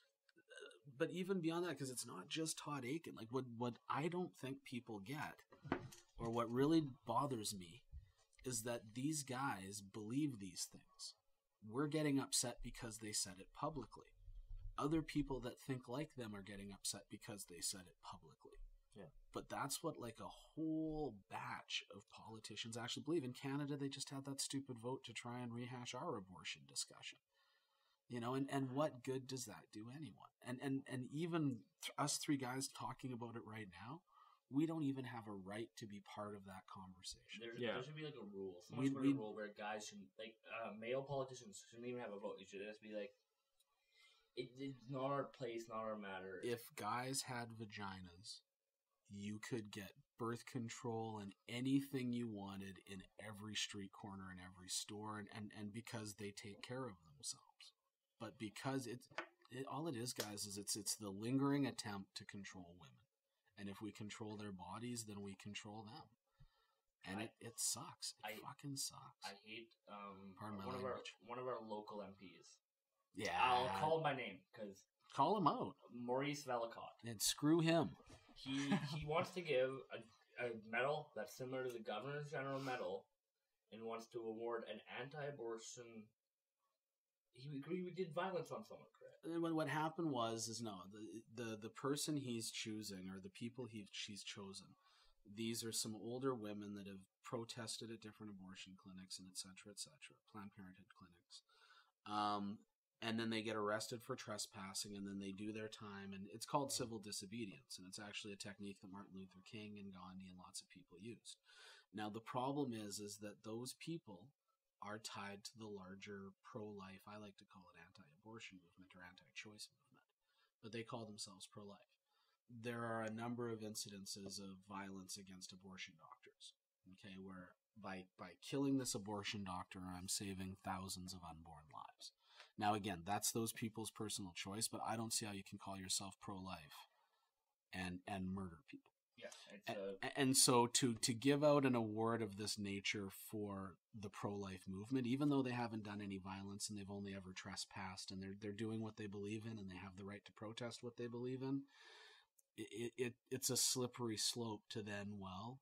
But even beyond that, because it's not just Todd Aiken. Like, what I don't think people get, or what really bothers me, is that these guys believe these things. We're getting upset because they said it publicly. Other people that think like them are getting upset because they said it publicly. Yeah. But that's what, like, a whole batch of politicians actually believe. In Canada, they just had that stupid vote to try and rehash our abortion discussion. You know, and what good does that do anyone? And even us 3 guys talking about it right now, we don't even have a right to be part of that conversation. There should be like a rule. Someone should put a rule where guys shouldn't, like, male politicians shouldn't even have a vote. It should just be like, it's not our place, not our matter. If guys had vaginas, you could get birth control and anything you wanted in every street corner and every store, and because they take care of themselves. But because all it is, guys, is it's the lingering attempt to control women. And if we control their bodies, then we control them. And it sucks. It fucking sucks. I hate Pardon my language. One of our local MPs. Yeah. I'll call him by name, because... Call him out. Maurice Velicott. And screw him. He wants to give a medal that's similar to the Governor's General Medal, and wants to award an anti-abortion... He did violence on someone, correct? And what happened was the person he's choosing, or the people she's chosen, these are some older women that have protested at different abortion clinics and et cetera, Planned Parenthood clinics. And then they get arrested for trespassing, and then they do their time, and it's called civil disobedience, and it's actually a technique that Martin Luther King and Gandhi and lots of people used. Now, the problem is that those people are tied to the larger pro-life, I like to call it anti-abortion movement or anti-choice movement, but they call themselves pro-life. There are a number of incidences of violence against abortion doctors, okay, where by killing this abortion doctor, I'm saving thousands of unborn lives. Now, again, that's those people's personal choice, but I don't see how you can call yourself pro-life and murder people. Yeah, it's And so to give out an award of this nature for the pro-life movement, even though they haven't done any violence and they've only ever trespassed, and they're doing what they believe in and they have the right to protest what they believe in, it's a slippery slope to then, well,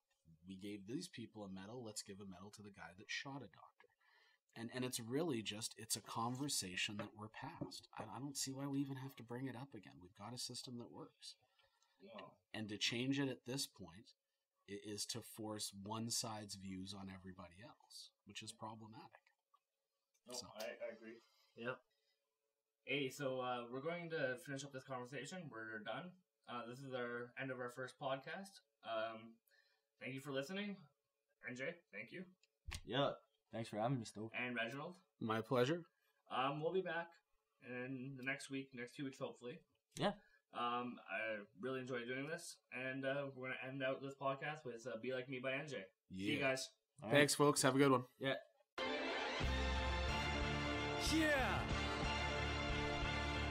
we gave these people a medal, let's give a medal to the guy that shot a doctor. And it's really just, it's a conversation that we're past. I don't see why we even have to bring it up again. We've got a system that works. Wow. And to change it at this point is to force one side's views on everybody else, which is problematic. No, So. I agree. Yep. Hey, so we're going to finish up this conversation. We're done. This is our end of our first podcast. Thank you for listening. Enjay, thank you. Yeah. Thanks for having me, Stove. And Reginald. My pleasure. We'll be back in the next 2 weeks, hopefully. Yeah. I really enjoyed doing this, and we're going to end out this podcast with Be Like Me by Enjay. See you guys. All right. Thanks, folks. Have a good one. Yeah. Yeah!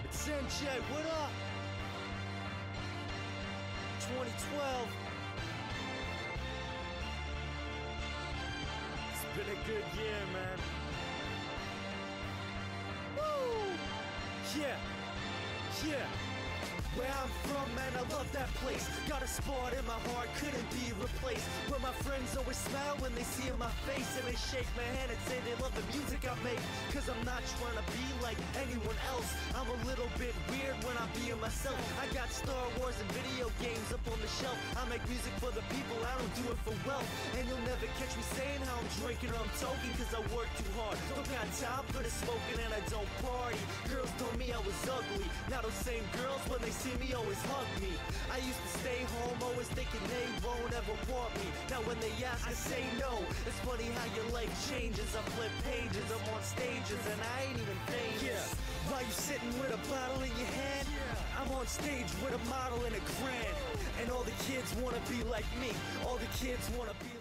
It's Enjay, what up? 2012. It's been a good year, man. Woo! Yeah! Yeah! Where I'm from, man, I love that place. Got a spot in my heart, couldn't be replaced. Where my friends always smile when they see my face, and they shake my hand and say they love the music I make. Cause I'm not trying to be like anyone else. I'm a little bit weird when I'm being myself. I got Star Wars and video games up on the shelf. I make music for the people, I don't do it for wealth. And you'll never catch me saying how I'm drinking or I'm toking, cause I work too hard. Don't got time for the smoking and I don't party. Girls told me I was ugly. Now those same girls, when they see me, always hug me. I used to stay home, always thinking they won't ever want me. Now when they ask, I say no. It's funny how your life changes. I flip pages, I'm on stages, and I ain't even famous. Yeah. While you sitting with a bottle in your hand, I'm on stage with a model and a grand. And all the kids wanna be like me. All the kids wanna be like